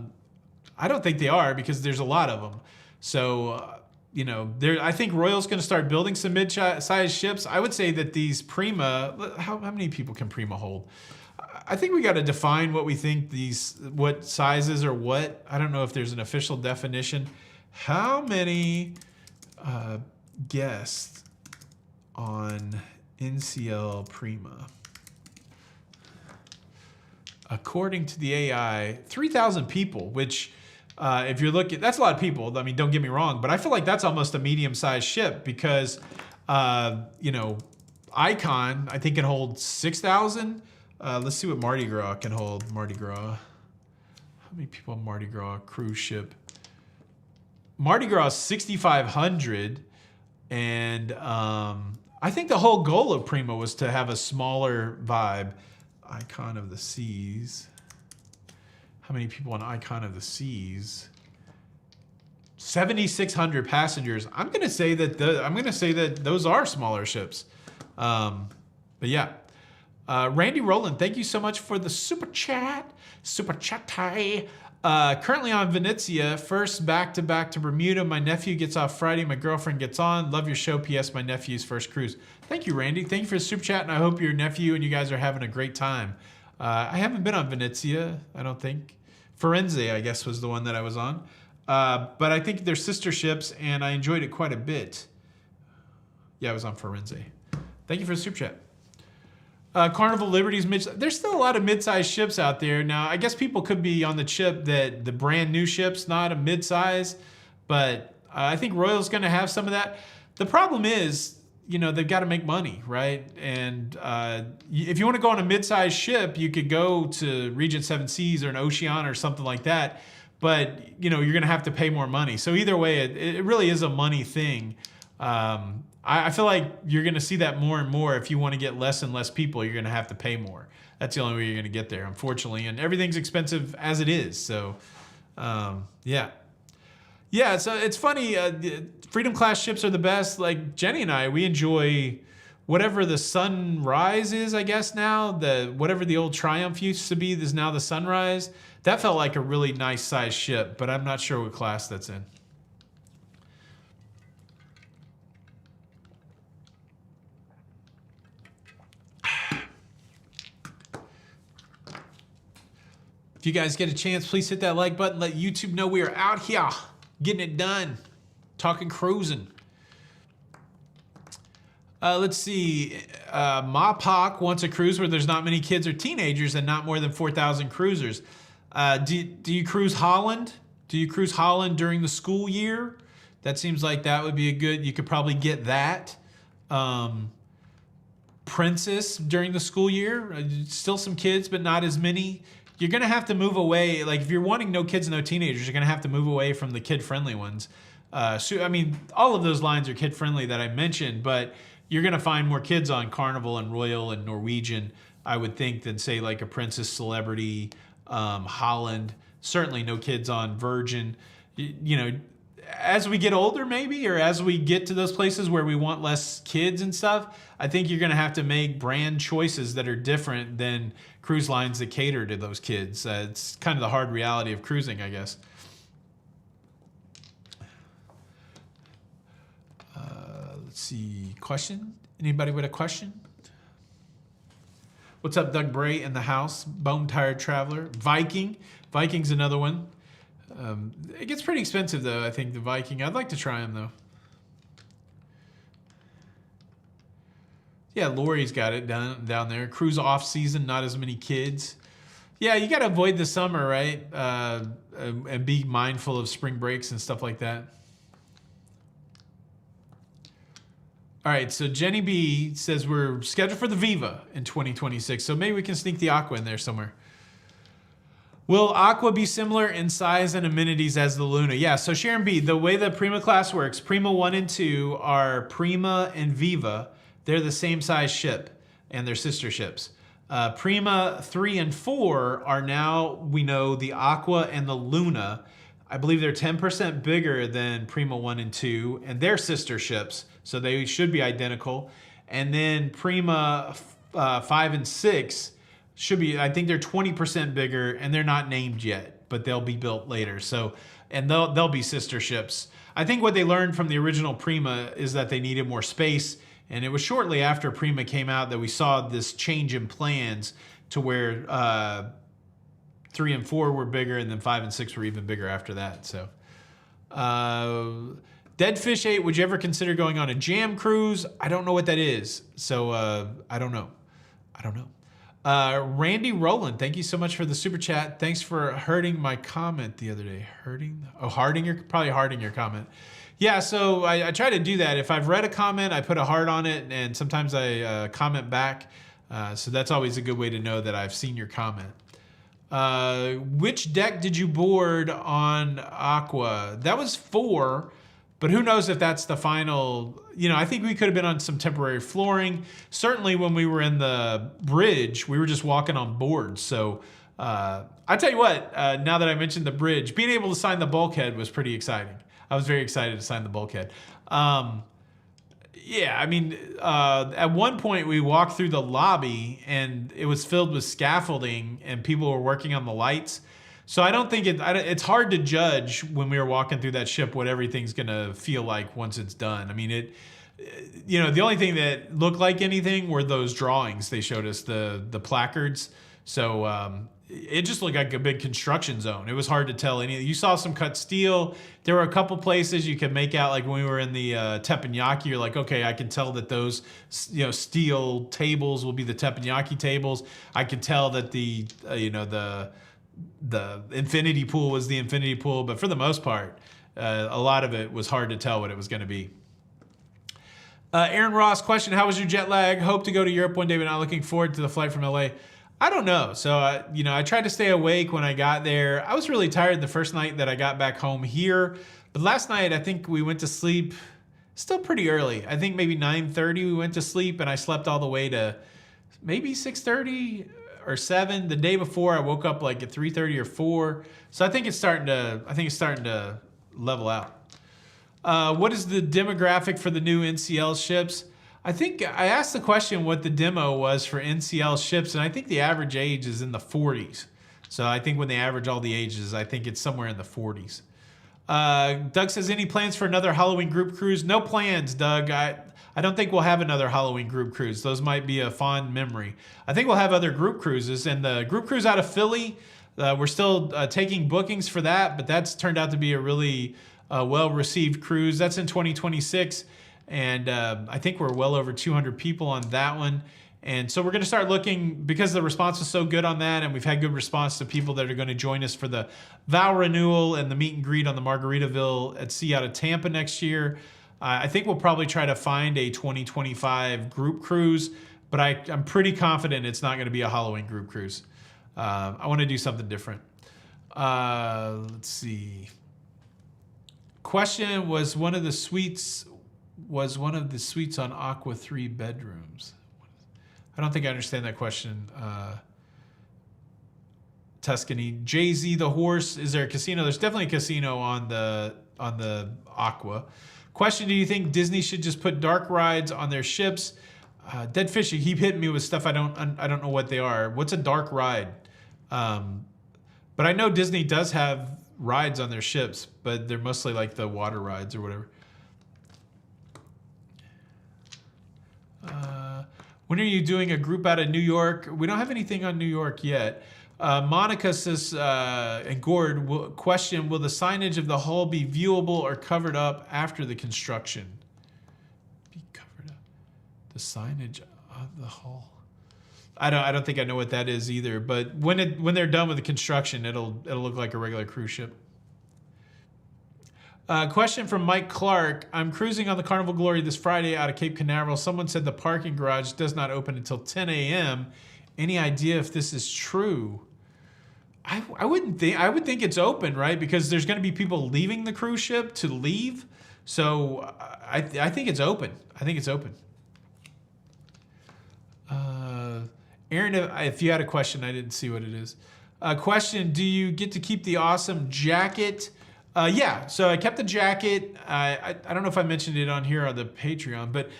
S1: don't think they are because there's a lot of them. So... I think Royal's going to start building some mid-sized ships. I would say that these Prima, how many people can Prima hold? I think we got to define what we think what sizes or what. I don't know if there's an official definition. How many guests on NCL Prima? According to the AI, 3,000 people, which... if you're looking, that's a lot of people. I mean, don't get me wrong, but I feel like that's almost a medium-sized ship because, Icon, I think can hold 6,000. Let's see what Mardi Gras can hold. Mardi Gras. How many people on Mardi Gras cruise ship? Mardi Gras is 6,500, and I think the whole goal of Prima was to have a smaller vibe. Icon of the Seas. How many people on Icon of the Seas? 7,600 passengers. I'm gonna say that those are smaller ships. But yeah, Randy Rowland, thank you so much for the super chat. Super chat. Currently on Venezia, first back to Bermuda. My nephew gets off Friday. My girlfriend gets on. Love your show. P.S. My nephew's first cruise. Thank you, Randy. Thank you for the super chat, and I hope your nephew and you guys are having a great time. I haven't been on Venezia, I don't think. Firenze, I guess, was the one that I was on. But I think they're sister ships, and I enjoyed it quite a bit. Yeah, I was on Firenze. Thank you for the super chat. Carnival Liberty's there's still a lot of mid-sized ships out there. Now, I guess people could be on the chip that the brand new ship's not a mid-size, but I think Royal's going to have some of that. The problem is, they've got to make money, right? And if you want to go on a mid-sized ship, you could go to Regent Seven Seas or an Oceania or something like that. But, you're going to have to pay more money. So either way, it really is a money thing. I feel like you're going to see that more and more. If you want to get less and less people, you're going to have to pay more. That's the only way you're going to get there, unfortunately. And everything's expensive as it is. So, yeah. Yeah, so it's funny. Freedom class ships are the best. Like Jenny and I, we enjoy whatever the Sunrise is, I guess now. Whatever the old Triumph used to be is now the Sunrise. That felt like a really nice size ship, but I'm not sure what class that's in. If you guys get a chance, please hit that like button. Let YouTube know we are out here getting it done. Talking cruising. Let's see. Mapak wants a cruise where there's not many kids or teenagers and not more than 4,000 cruisers. Do you cruise Holland? Do you cruise Holland during the school year? That seems like that would be a good, you could probably get that. Princess during the school year, still some kids, but not as many. You're gonna have to move away. Like if you're wanting no kids, no teenagers, you're gonna have to move away from the kid-friendly ones. So I mean, all of those lines are kid-friendly that I mentioned, but you're gonna find more kids on Carnival and Royal and Norwegian, I would think, than say like a Princess Celebrity, Holland. Certainly no kids on Virgin. You know, as we get older maybe, or as we get to those places where we want less kids and stuff, I think you're gonna have to make brand choices that are different than cruise lines that cater to those kids. It's kind of the hard reality of cruising, I guess. Let's see, question? Anybody with a question? What's up, Doug Bray in the house? Bone Tired Traveler. Viking. Viking's another one. It gets pretty expensive though, I think, the Viking. I'd like to try them though. Yeah, Lori's got it down there. Cruise off season, not as many kids. Yeah, you got to avoid the summer, right? And be mindful of spring breaks and stuff like that. All right, so Jenny B says we're scheduled for the Viva in 2026, so maybe we can sneak the Aqua in there somewhere. Will Aqua be similar in size and amenities as the Luna? Yeah, so Sharon B, the way the Prima class works, Prima 1 and 2 are Prima and Viva. They're the same size ship, and they're sister ships. Prima 3 and 4 are now, we know, the Aqua and the Luna. I believe they're 10% bigger than Prima 1 and 2, and they're sister ships, so they should be identical. And then Prima 5 and 6 should be, I think they're 20% bigger, and they're not named yet, but they'll be built later. So, and they'll be sister ships. I think what they learned from the original Prima is that they needed more space, and it was shortly after Prima came out that we saw this change in plans to where 3 and 4 were bigger, and then 5 and 6 were even bigger after that. So, Dead Fish 8, would you ever consider going on a jam cruise? I don't know what that is, so I don't know. Randy Rowland, thank you so much for the super chat. Thanks for hurting my comment the other day. Hearting your comment. Yeah, so I try to do that. If I've read a comment, I put a heart on it, and sometimes I comment back. So that's always a good way to know that I've seen your comment. Which deck did you board on Aqua? That was 4, but who knows if that's the final. You know, I think we could have been on some temporary flooring. Certainly when we were in the bridge, we were just walking on boards. So I tell you what, now that I mentioned the bridge, being able to sign the bulkhead was pretty exciting. I was very excited to sign the bulkhead. Yeah, I mean, at one point we walked through the lobby and it was filled with scaffolding and people were working on the lights. So I don't think it's hard to judge when we were walking through that ship what everything's gonna feel like once it's done. I mean, you know, the only thing that looked like anything were those drawings they showed us, the placards. So it just looked like a big construction zone. It was hard to tell any. You saw some cut steel. There were a couple places you could make out, like when we were in the teppanyaki, you're like, okay, I can tell that those, you know, steel tables will be the teppanyaki tables. I could tell that the infinity pool was the infinity pool, but for the most part, a lot of it was hard to tell what it was going to be. Aaron Ross, question, how was your jet lag? Hope to go to Europe one day, but not looking forward to the flight from LA. I don't know. So, you know, I tried to stay awake when I got there. I was really tired the first night that I got back home here. But last night, I think we went to sleep still pretty early. I think maybe 9:30 we went to sleep, and I slept all the way to maybe 6:30 or 7. The day before, I woke up like at 3:30 or 4. So I think it's starting to level out. What is the demographic for the new NCL ships? I think I asked the question what the demo was for NCL ships, and I think the average age is in the 40s. So I think when they average all the ages, I think it's somewhere in the 40s. Doug says, any plans for another Halloween group cruise? No plans, Doug. I don't think we'll have another Halloween group cruise. Those might be a fond memory. I think we'll have other group cruises, and the group cruise out of Philly, We're still taking bookings for that, but that's turned out to be a really well-received cruise. That's in 2026, and I think we're well over 200 people on that one. And so we're going to start looking, because the response was so good on that, and we've had good response to people that are going to join us for the vow renewal and the meet and greet on the Margaritaville at Sea out of Tampa next year. I think we'll probably try to find a 2025 group cruise, but I'm pretty confident it's not going to be a Halloween group cruise. I want to do something different. Let's see. Question, was one of the suites on Aqua 3 bedrooms? I don't think I understand that question. Tuscany. Jay-Z the horse, is there a casino? There's definitely a casino on the Aqua. Question, do you think Disney should just put dark rides on their ships? Dead Fish, you keep hitting me with stuff I don't know what they are. What's a dark ride? But I know Disney does have rides on their ships, but they're mostly like the water rides or whatever. When are you doing a group out of New York? We don't have anything on New York yet. Monica says, and Gord, question, will the signage of the hull be viewable or covered up after the construction? Be covered up. The signage of the hull. I don't think I know what that is either, but when they're done with the construction, it'll look like a regular cruise ship. Question from Mike Clark. I'm cruising on the Carnival Glory this Friday out of Cape Canaveral. Someone said the parking garage does not open until 10 a.m. Any idea if this is true? I wouldn't think. I would think it's open, right? Because there's going to be people leaving the cruise ship to leave. So I think it's open. I think it's open. Aaron, if you had a question, I didn't see what it is. Question, do you get to keep the awesome jacket? Yeah, so I kept the jacket. I don't know if I mentioned it on here on the Patreon, but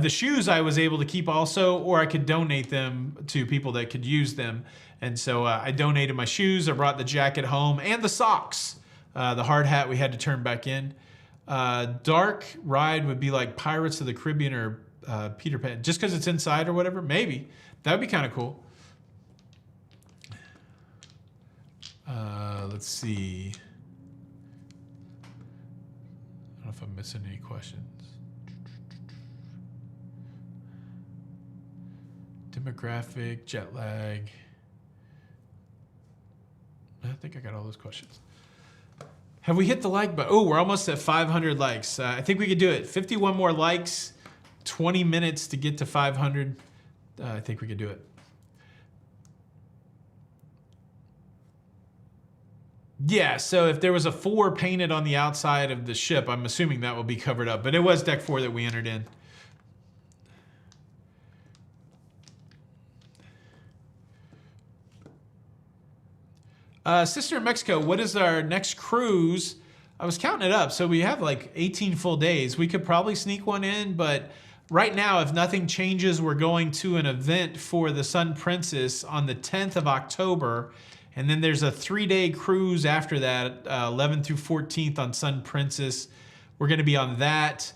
S1: the shoes I was able to keep also, or I could donate them to people that could use them. And so I donated my shoes. I brought the jacket home and the socks. The hard hat we had to turn back in. Dark ride would be like Pirates of the Caribbean or Peter Pan, just because it's inside or whatever. Maybe that would be kind of cool. Let's see. I don't know if I'm missing any questions. Demographic, jet lag. I think I got all those questions. Have we hit the like button? Oh, we're almost at 500 likes. I think we could do it. 51 more likes, 20 minutes to get to 500. I think we could do it. Yeah, so if there was a 4 painted on the outside of the ship, I'm assuming that will be covered up. But it was deck 4 that we entered in. Sister in Mexico, what is our next cruise? I was counting it up, so we have like 18 full days. We could probably sneak one in, but right now, if nothing changes, we're going to an event for the Sun Princess on the 10th of October. And then there's a 3-day cruise after that, 11th through 14th on Sun Princess. We're going to be on that.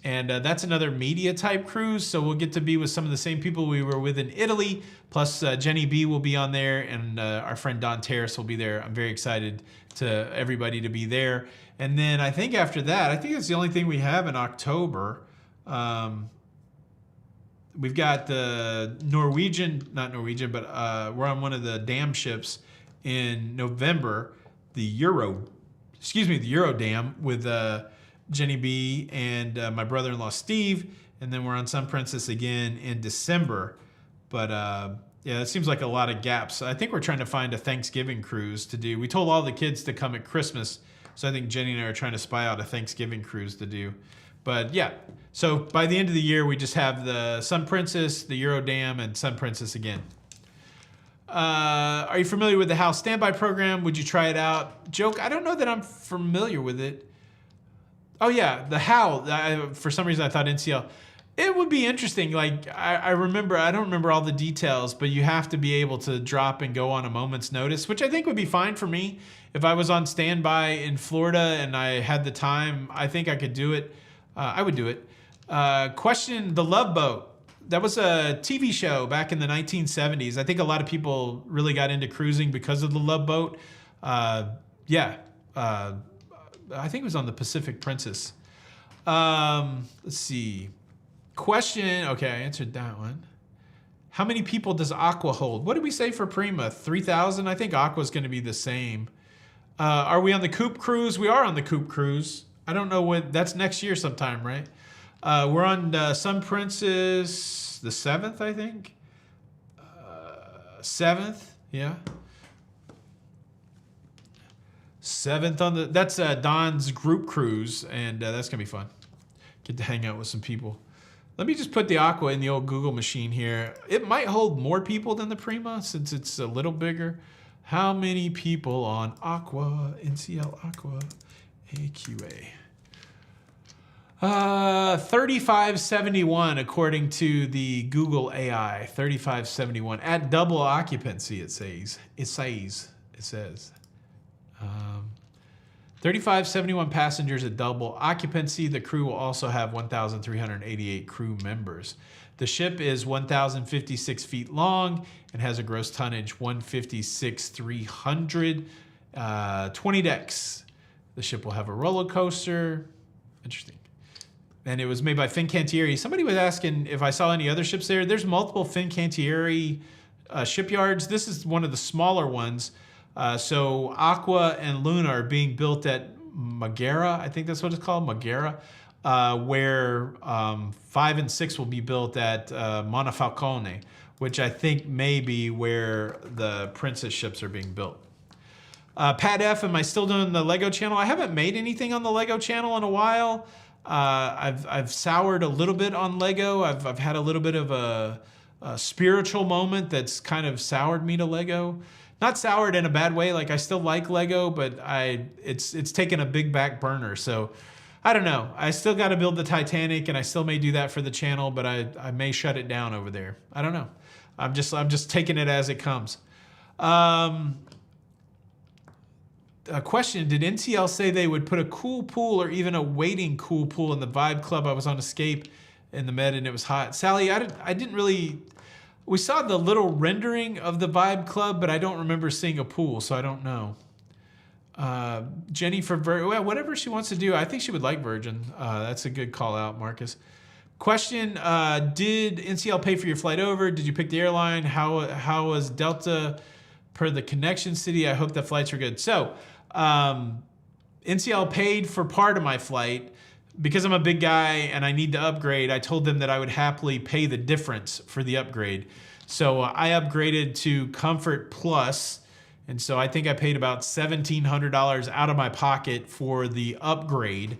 S1: And that's another media type cruise. So we'll get to be with some of the same people we were with in Italy. Plus Jenny B will be on there, and our friend Don Terrace will be there. I'm very excited to everybody to be there. And then I think after that, I think that's the only thing we have in October. We've got the Norwegian, not Norwegian, but we're on one of the dam ships in November, the Euro Dam with Jenny B and my brother-in-law Steve, and then we're on Sun Princess again in December. But yeah, it seems like a lot of gaps. I think we're trying to find a Thanksgiving cruise to do. We told all the kids to come at Christmas, so I think Jenny and I are trying to spy out a Thanksgiving cruise to do. But yeah, so by the end of the year, we just have the Sun Princess, the Euro Dam, and Sun Princess again. Are you familiar with the HAL standby program? Would you try it out? Joke, I don't know that I'm familiar with it. Oh yeah, the HAL, for some reason I thought NCL. It would be interesting. Like I don't remember all the details, but you have to be able to drop and go on a moment's notice, which I think would be fine for me. If I was on standby in Florida and I had the time, I think I could do it. I would do it. Question, the Love Boat. That was a TV show back in the 1970s. I think a lot of people really got into cruising because of the Love Boat. Yeah, I think it was on the Pacific Princess. Let's see. Question. Okay, I answered that one. How many people does Aqua hold? What did we say for Prima? 3,000? I think Aqua's going to be the same. Are we on the Coupe Cruise? We are on the Coupe Cruise. I don't know when. That's next year sometime, right? We're on Sun Princess the 7th, I think. 7th, yeah. 7th on the. That's Don's group cruise, and that's gonna be fun. Get to hang out with some people. Let me just put the Aqua in the old Google machine here. It might hold more people than the Prima since it's a little bigger. How many people on Aqua, NCL Aqua, AQA? 3571 according to the Google AI. 3571 at double occupancy. It says. 3571 passengers at double occupancy. The crew will also have 1,388 crew members. The ship is 1,056 feet long and has a gross tonnage 156,300. 20 decks. The ship will have a roller coaster. Interesting. And it was made by Fincantieri. Somebody was asking if I saw any other ships there. There's multiple Fincantieri shipyards. This is one of the smaller ones. So Aqua and Luna are being built at Magera. I think that's what it's called, Magera. Where 5 and 6 will be built at Monfalcone, which I think may be where the Princess ships are being built. Pat F, am I still doing the Lego channel? I haven't made anything on the Lego channel in a while. I've soured a little bit on Lego. I've had a little bit of a spiritual moment that's kind of soured me to Lego. Not soured in a bad way. Like I still like Lego, but it's taken a big back burner. So I don't know. I still got to build the Titanic, and I still may do that for the channel, but I may shut it down over there. I don't know. I'm just taking it as it comes. A question: did NCL say they would put a cool pool or even a waiting cool pool in the Vibe Club? I was on Escape in the Med and it was hot. Sally, I didn't really. We saw the little rendering of the Vibe Club, but I don't remember seeing a pool, so I don't know. Jenny for well, whatever she wants to do. I think she would like Virgin. That's a good call out, Marcus. Question, did NCL pay for your flight over? Did you pick the airline? How was Delta per the connection city? I hope the flights were good. So NCL paid for part of my flight. Because I'm a big guy and I need to upgrade, I told them that I would happily pay the difference for the upgrade. So I upgraded to Comfort Plus, and so I think I paid about $1,700 out of my pocket for the upgrade,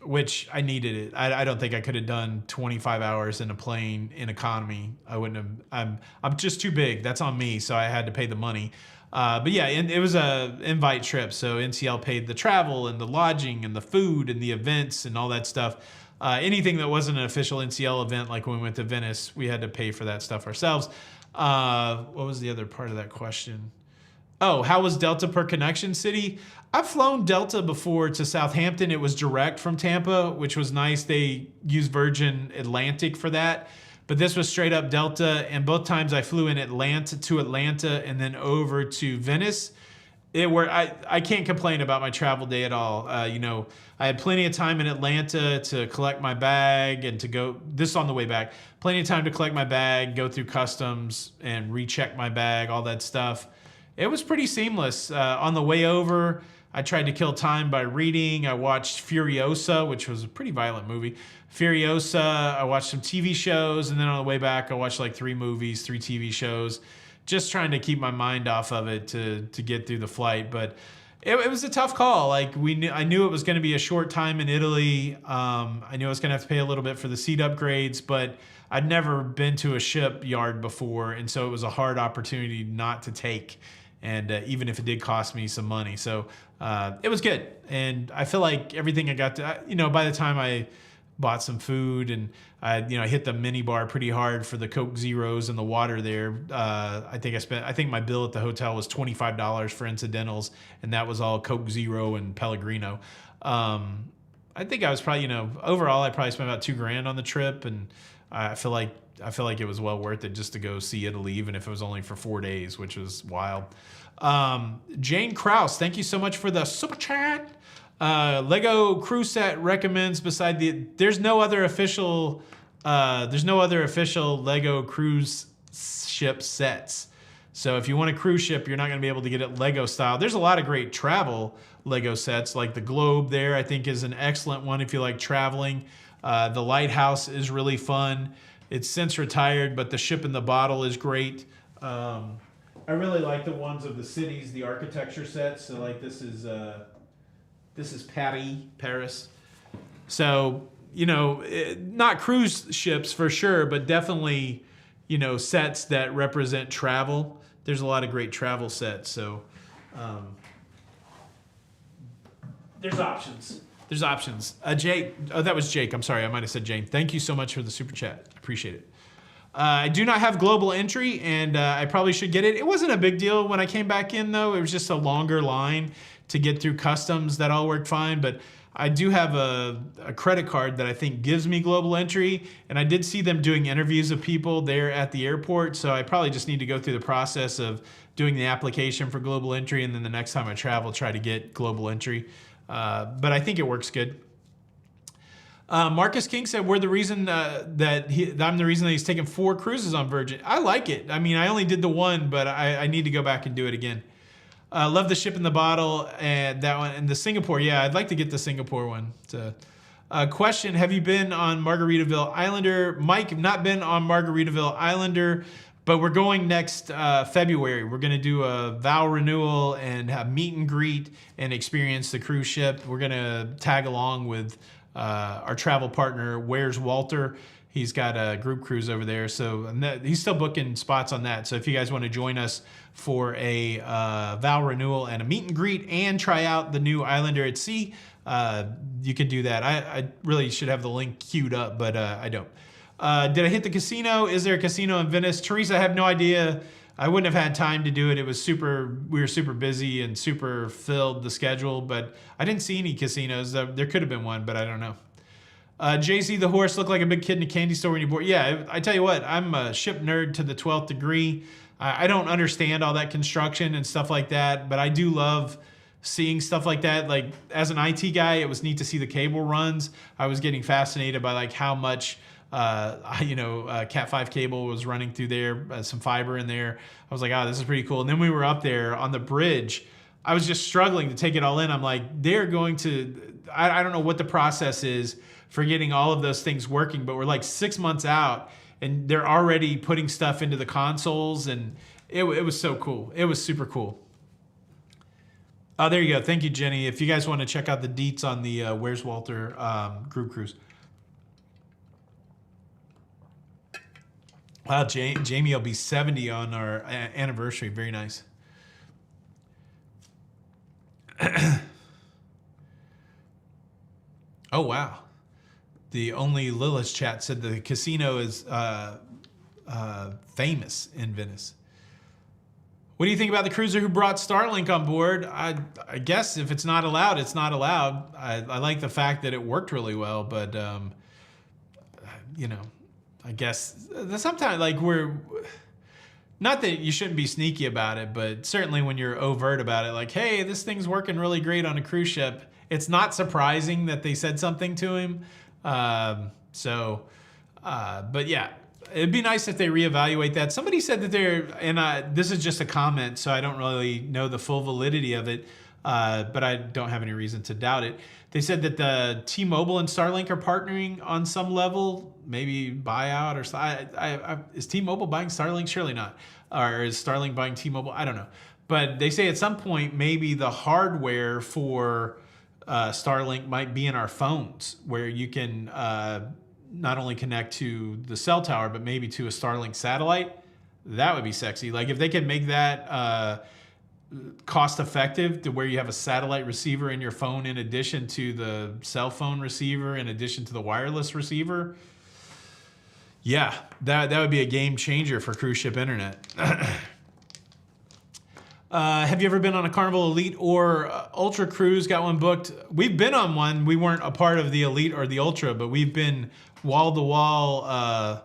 S1: which I needed it. I don't think I could have done 25 hours in a plane in economy. I wouldn't have. I'm just too big. That's on me, so I had to pay the money. But yeah, it was a invite trip, so NCL paid the travel and the lodging and the food and the events and all that stuff. Anything that wasn't an official NCL event, like when we went to Venice, we had to pay for that stuff ourselves. What was the other part of that question? Oh, how was Delta per connection city? I've flown Delta before to Southampton. It was direct from Tampa, which was nice. They used Virgin Atlantic for that. But this was straight up Delta, and both times I flew in Atlanta and then over to Venice. I can't complain about my travel day at all. I had plenty of time in Atlanta to collect my bag and to go, this on the way back, plenty of time to collect my bag, go through customs and recheck my bag, all that stuff. It was pretty seamless. On the way over, I tried to kill time by reading. I watched Furiosa, which was a pretty violent movie. Furiosa, I watched some TV shows, and then on the way back, I watched like 3 movies, 3 TV shows, just trying to keep my mind off of it to get through the flight. But it was a tough call. Like I knew it was going to be a short time in Italy. I knew I was going to have to pay a little bit for the seat upgrades, but I'd never been to a shipyard before, and so it was a hard opportunity not to take. And even if it did cost me some money, so it was good. And I feel like everything I got to, by the time I bought some food and I hit the mini bar pretty hard for the Coke Zeros and the water there. I think my bill at the hotel was $25 for incidentals, and that was all Coke Zero and Pellegrino. I I think I was probably, you know, overall I probably spent about $2,000 on the trip, and I feel like it was well worth it just to go see Italy, even if it was only for 4 days, which was wild. Jane Kraus, thank you so much for the super chat. Lego cruise set recommends beside there's no other official Lego cruise ship sets. So if you want a cruise ship, you're not going to be able to get it Lego style. There's a lot of great travel Lego sets, like the Globe there, I think is an excellent one if you like traveling. The Lighthouse is really fun. It's since retired, but the Ship in the Bottle is great. I really like the ones of the cities, the architecture sets. So like this is Paris. So, you know, not cruise ships for sure, but definitely, you know, sets that represent travel. There's a lot of great travel sets. So there's options. There's options. Jake, oh, that was Jake. I'm sorry. I might have said Jane. Thank you so much for the super chat. Appreciate it. I do not have global entry, and I probably should get it. It wasn't a big deal when I came back in, though. It was just a longer line to get through customs. That all worked fine, but I do have a credit card that I think gives me global entry, and I did see them doing interviews of people there at the airport, so I probably just need to go through the process of doing the application for global entry, and then the next time I travel, try to get global entry. But I think it works good. Marcus King said we're the reason that I'm the reason that he's taken 4 cruises on Virgin. I like it. I mean, I only did the one, but I need to go back and do it again. Love the Ship in the Bottle and that one, and the Singapore. Yeah, I'd like to get the Singapore one. Question: have you been on Margaritaville Islander? Mike, not been on Margaritaville Islander, but we're going next February. We're going to do a vow renewal and have meet and greet and experience the cruise ship. We're going to tag along with our travel partner, Where's Walter? He's got a group cruise over there, so he's still booking spots on that. So if you guys want to join us for a vow renewal and a meet and greet and try out the new Islander at Sea, you can do that. I really should have the link queued up, but I don't. Did I hit the casino? Is there a casino in Venice? Teresa, I have no idea. I wouldn't have had time to do it. We were super busy and super filled the schedule, but I didn't see any casinos. There could have been one, but I don't know. Jay-Z the horse looked like a big kid in a candy store when you board. Yeah, I tell you what, I'm a ship nerd to the 12th degree. I don't understand all that construction and stuff like that, but I do love seeing stuff like that. Like as an IT guy, it was neat to see the cable runs. I was getting fascinated by like how much Cat 5 cable was running through there, some fiber in there. I was like, oh, this is pretty cool. And then we were up there on the bridge. I was just struggling to take it all in. I'm like, they're going to, I don't know what the process is for getting all of those things working, but we're like 6 months out and they're already putting stuff into the consoles, and it was so cool. It was super cool. Oh, there you go. Thank you, Jenny. If you guys want to check out the deets on the Where's Walter group cruise. Wow, Jamie will be 70 on our anniversary. Very nice. Oh, wow. The only Lilith's chat said the casino is famous in Venice. What do you think about the cruiser who brought Starlink on board? I guess if it's not allowed, it's not allowed. I like the fact that it worked really well, but, I guess sometimes like not that you shouldn't be sneaky about it, but certainly when you're overt about it, like, hey, this thing's working really great on a cruise ship, it's not surprising that they said something to him. But yeah, it'd be nice if they reevaluate that. Somebody said that this is just a comment, so I don't really know the full validity of it, but I don't have any reason to doubt it. They said that the T-Mobile and Starlink are partnering on some level, maybe buyout or is T-Mobile buying Starlink? Surely not. Or is Starlink buying T-Mobile? I don't know. But they say at some point maybe the hardware for Starlink might be in our phones, where you can not only connect to the cell tower, but maybe to a Starlink satellite. That would be sexy. Like if they could make that cost effective to where you have a satellite receiver in your phone in addition to the cell phone receiver, in addition to the wireless receiver. Yeah, that would be a game changer for cruise ship internet. Have you ever been on a Carnival Elite or Ultra cruise? Got one booked. We've been on one. We weren't a part of the Elite or the Ultra, but we've been wall to wall.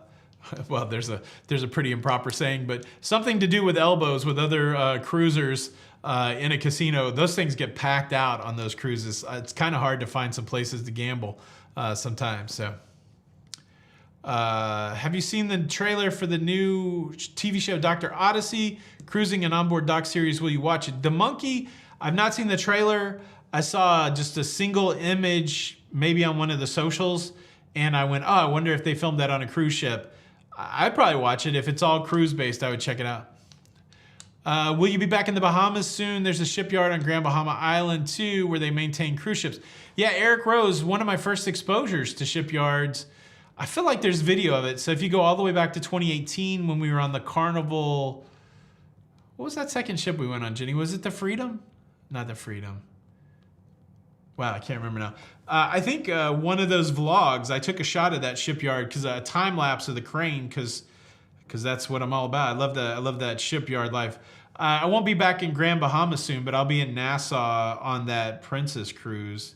S1: Well, there's a pretty improper saying, but something to do with elbows with other cruisers in a casino. Those things get packed out on those cruises. It's kind of hard to find some places to gamble sometimes. So. Have you seen the trailer for the new TV show Dr. Odyssey, Cruising and Onboard Doc series? Will you watch it? The Monkey, I've not seen the trailer. I saw just a single image, maybe on one of the socials, and I went, oh, I wonder if they filmed that on a cruise ship. I'd probably watch it. If it's all cruise-based, I would check it out. Will you be back in the Bahamas soon? There's a shipyard on Grand Bahama Island, too, where they maintain cruise ships. Yeah, Eric Rose, one of my first exposures to shipyards. I feel like there's video of it. So if you go all the way back to 2018 when we were on the Carnival, what was that second ship we went on, Jenny? Was it the Freedom? Not the Freedom. Wow, I can't remember now. I think one of those vlogs, I took a shot of that shipyard because a time lapse of the crane because that's what I'm all about. I love that shipyard life. I won't be back in Grand Bahama soon, but I'll be in Nassau on that Princess cruise.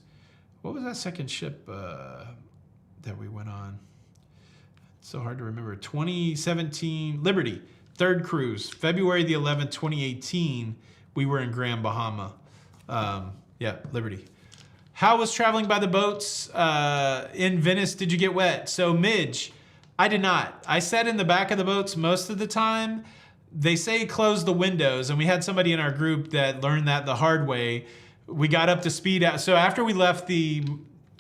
S1: What was that second ship that we went on? So hard to remember. 2017 Liberty, third cruise, February the 11th, 2018. We were in Grand Bahama. Yeah, Liberty. How was traveling by the boats in Venice? Did you get wet? So Midge, I did not. I sat in the back of the boats most of the time. They say close the windows, and we had somebody in our group that learned that the hard way. We got up to speed out. So after we left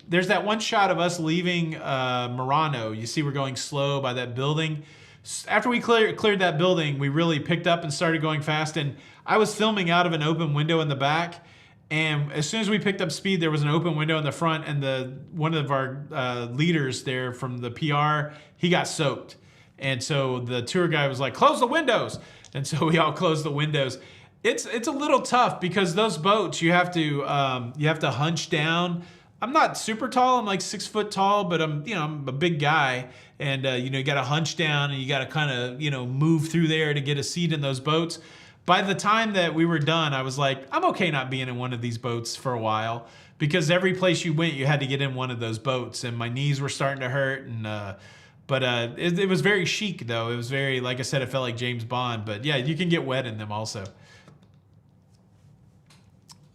S1: there's that one shot of us leaving Murano. You see we're going slow by that building. After we cleared that building, we really picked up and started going fast. And I was filming out of an open window in the back. And as soon as we picked up speed, there was an open window in the front. And one of our leaders there from the PR, he got soaked. And so the tour guy was like, close the windows. And so we all closed the windows. It's a little tough because those boats, you have to hunch down. I'm not super tall. I'm like 6 foot tall, but I'm a big guy. And, you got to hunch down and you got to kind of, move through there to get a seat in those boats. By the time that we were done, I was like, I'm okay not being in one of these boats for a while because every place you went, you had to get in one of those boats and my knees were starting to hurt. And, but it was very chic though. It was very, like I said, it felt like James Bond, but yeah, you can get wet in them also.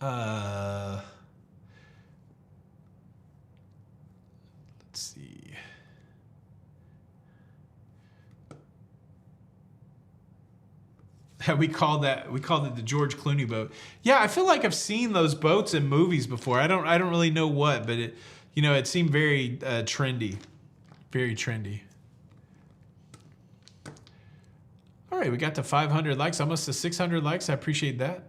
S1: Let's see. We called it the George Clooney boat. Yeah, I feel like I've seen those boats in movies before. I don't really know what, but it seemed very trendy. Very trendy. All right, we got to 500 likes, almost to 600 likes. I appreciate that.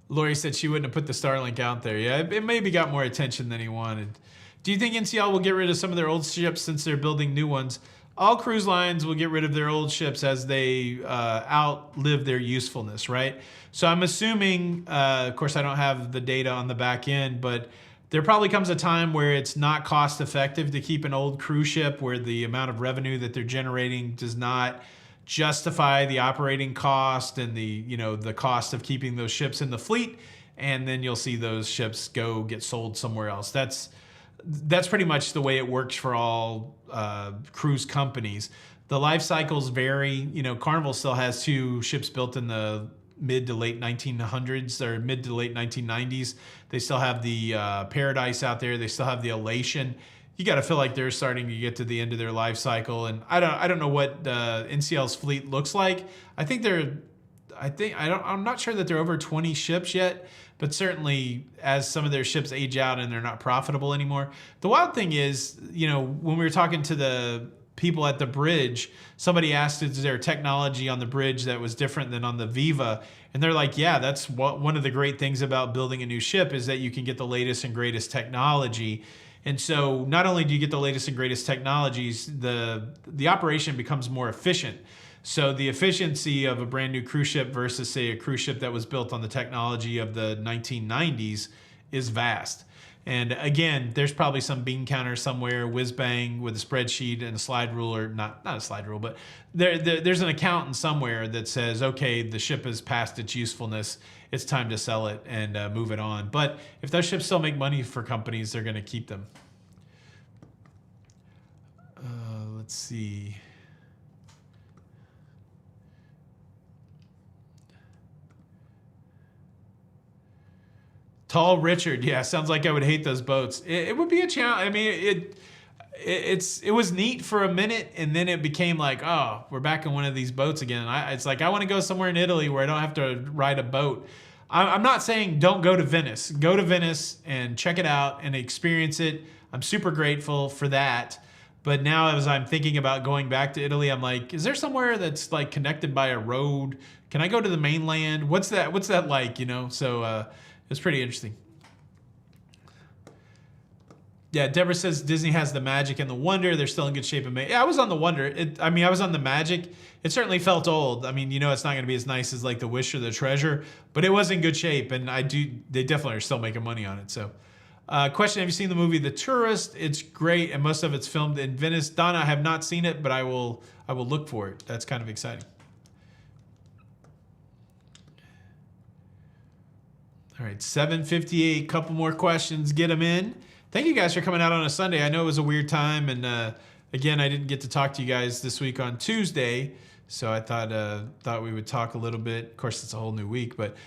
S1: Lori said she wouldn't have put the Starlink out there. Yeah, it maybe got more attention than he wanted. Do you think NCL will get rid of some of their old ships since they're building new ones? All cruise lines will get rid of their old ships as they outlive their usefulness, right? So I'm assuming, of course, I don't have the data on the back end, but there probably comes a time where it's not cost effective to keep an old cruise ship where the amount of revenue that they're generating does not justify the operating cost and the cost of keeping those ships in the fleet, and then you'll see those ships get sold somewhere else. That's pretty much the way it works for all cruise companies. The life cycles vary. Carnival still has 2 ships built in the mid to late 1900s or mid to late 1990s. They still have the Paradise out there. They still have the Elation. You got to feel like they're starting to get to the end of their life cycle. And I don't know what NCL's fleet looks like. I'm not sure that they're over 20 ships yet, but certainly as some of their ships age out and they're not profitable anymore. The wild thing is, when we were talking to the people at the bridge, somebody asked, is there technology on the bridge that was different than on the Viva? And they're like, yeah, that's one of the great things about building a new ship is that you can get the latest and greatest technology. And so not only do you get the latest and greatest technologies, the operation becomes more efficient. So the efficiency of a brand new cruise ship versus, say, a cruise ship that was built on the technology of the 1990s is vast. And again, there's probably some bean counter somewhere, whiz bang with a spreadsheet and a slide rule, not a slide rule, but there's an accountant somewhere that says, okay, the ship has passed its usefulness. It's time to sell it and move it on. But if those ships still make money for companies, they're going to keep them. Let's see. Tall Richard, yeah, sounds like I would hate those boats. It would be a challenge. I mean, it was neat for a minute, and then it became like, oh, we're back in one of these boats again. It's like I want to go somewhere in Italy where I don't have to ride a boat. I'm not saying don't go to Venice. Go to Venice and check it out and experience it. I'm super grateful for that. But now as I'm thinking about going back to Italy, I'm like, is there somewhere that's like connected by a road? Can I go to the mainland? What's that like, you know? So it's pretty interesting. Yeah, Deborah says Disney has the Magic and the Wonder. They're still in good shape. Yeah, I was on the Wonder. I was on the Magic. It certainly felt old. I mean, you know, it's not going to be as nice as like the Wish or the Treasure, but it was in good shape, and they definitely are still making money on it. So, question: have you seen the movie The Tourist? It's great, and most of it's filmed in Venice. Donna, I have not seen it, but I will look for it. That's kind of exciting. All right, 7:58. Couple more questions. Get them in. Thank you guys for coming out on a Sunday. I know it was a weird time, and again, I didn't get to talk to you guys this week on Tuesday, so I thought we would talk a little bit. Of course, it's a whole new week, but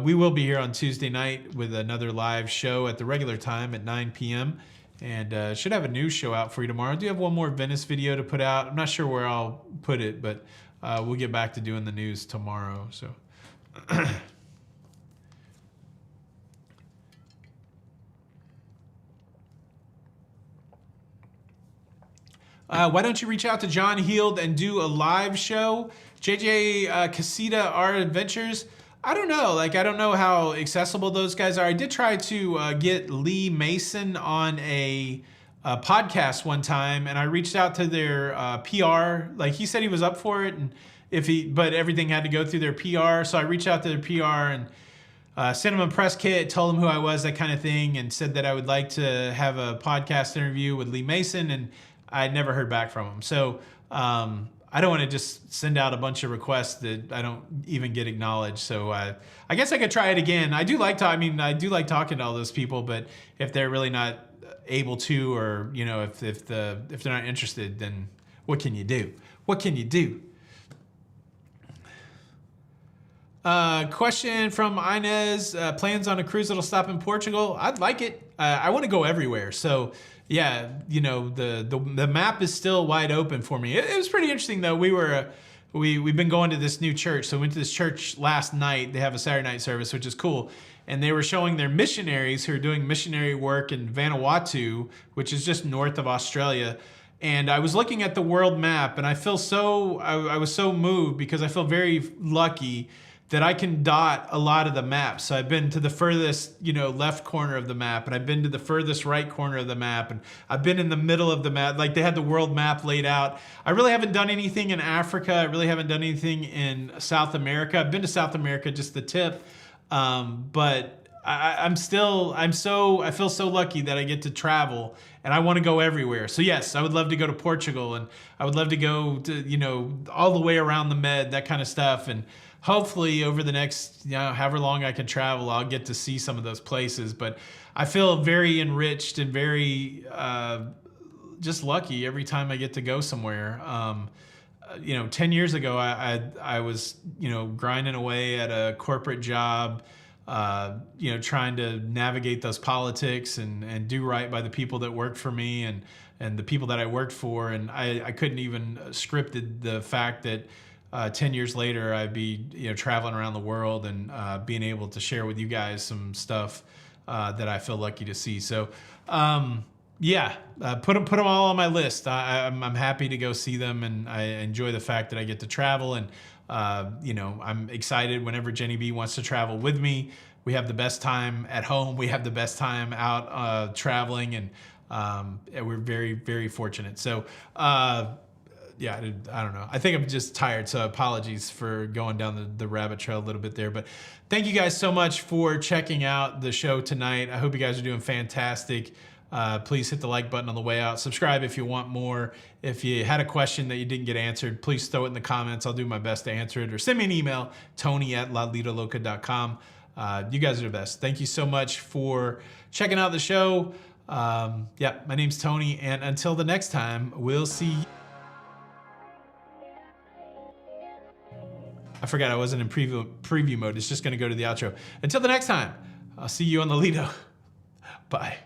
S1: we will be here on Tuesday night with another live show at the regular time at 9 p.m. And should have a news show out for you tomorrow. I do have one more Venice video to put out. I'm not sure where I'll put it, but we'll get back to doing the news tomorrow. So. Why don't you reach out to John Heald and do a live show? JJ Casita Art Adventures. I don't know. I don't know how accessible those guys are. I did try to get Lee Mason on a podcast one time, and I reached out to their PR. He said he was up for it, and but everything had to go through their PR. So I reached out to their PR and sent him a press kit, told him who I was, that kind of thing, and said that I would like to have a podcast interview with Lee Mason, and I never heard back from him. So I don't want to just send out a bunch of requests that I don't even get acknowledged. So I guess I could try it again. I do like talking to all those people, but if they're really not able to, or if they're not interested, then what can you do? What can you do? Question from Inez, plans on a cruise that'll stop in Portugal? I'd like it. I want to go everywhere. So yeah, the map is still wide open for me. It was pretty interesting though. We've been going to this new church. So we went to this church last night. They have a Saturday night service, which is cool. And they were showing their missionaries who are doing missionary work in Vanuatu, which is just north of Australia. And I was looking at the world map, and I was so moved because I feel very lucky that I can dot a lot of the maps. So I've been to the furthest, left corner of the map, and I've been to the furthest right corner of the map, and I've been in the middle of the map. They had the world map laid out. I really haven't done anything in Africa. I really haven't done anything in South America. I've been to South America, just the tip. But I feel so lucky that I get to travel, and I want to go everywhere. So yes, I would love to go to Portugal, and I would love to go to, all the way around the Med, that kind of stuff. And hopefully over the next, however long I can travel, I'll get to see some of those places. But I feel very enriched and very just lucky every time I get to go somewhere. 10 years ago, I was, grinding away at a corporate job, trying to navigate those politics and do right by the people that worked for me and the people that I worked for. And I couldn't even scripted the fact that 10 years later, I'd be traveling around the world and being able to share with you guys some stuff that I feel lucky to see. So put them all on my list. I'm happy to go see them, and I enjoy the fact that I get to travel. And I'm excited whenever Jenny B wants to travel with me. We have the best time at home. We have the best time out traveling, and we're very, very fortunate. So yeah, I don't know. I think I'm just tired, so apologies for going down the rabbit trail a little bit there. But thank you guys so much for checking out the show tonight. I hope you guys are doing fantastic. Please hit the like button on the way out. Subscribe if you want more. If you had a question that you didn't get answered, please throw it in the comments. I'll do my best to answer it. Or send me an email, tony@lalidaloca.com. You guys are the best. Thank you so much for checking out the show. Yeah, my name's Tony, and until the next time, we'll see you. I forgot I wasn't in preview mode. It's just going to go to the outro. Until the next time, I'll see you on the Lido. Bye.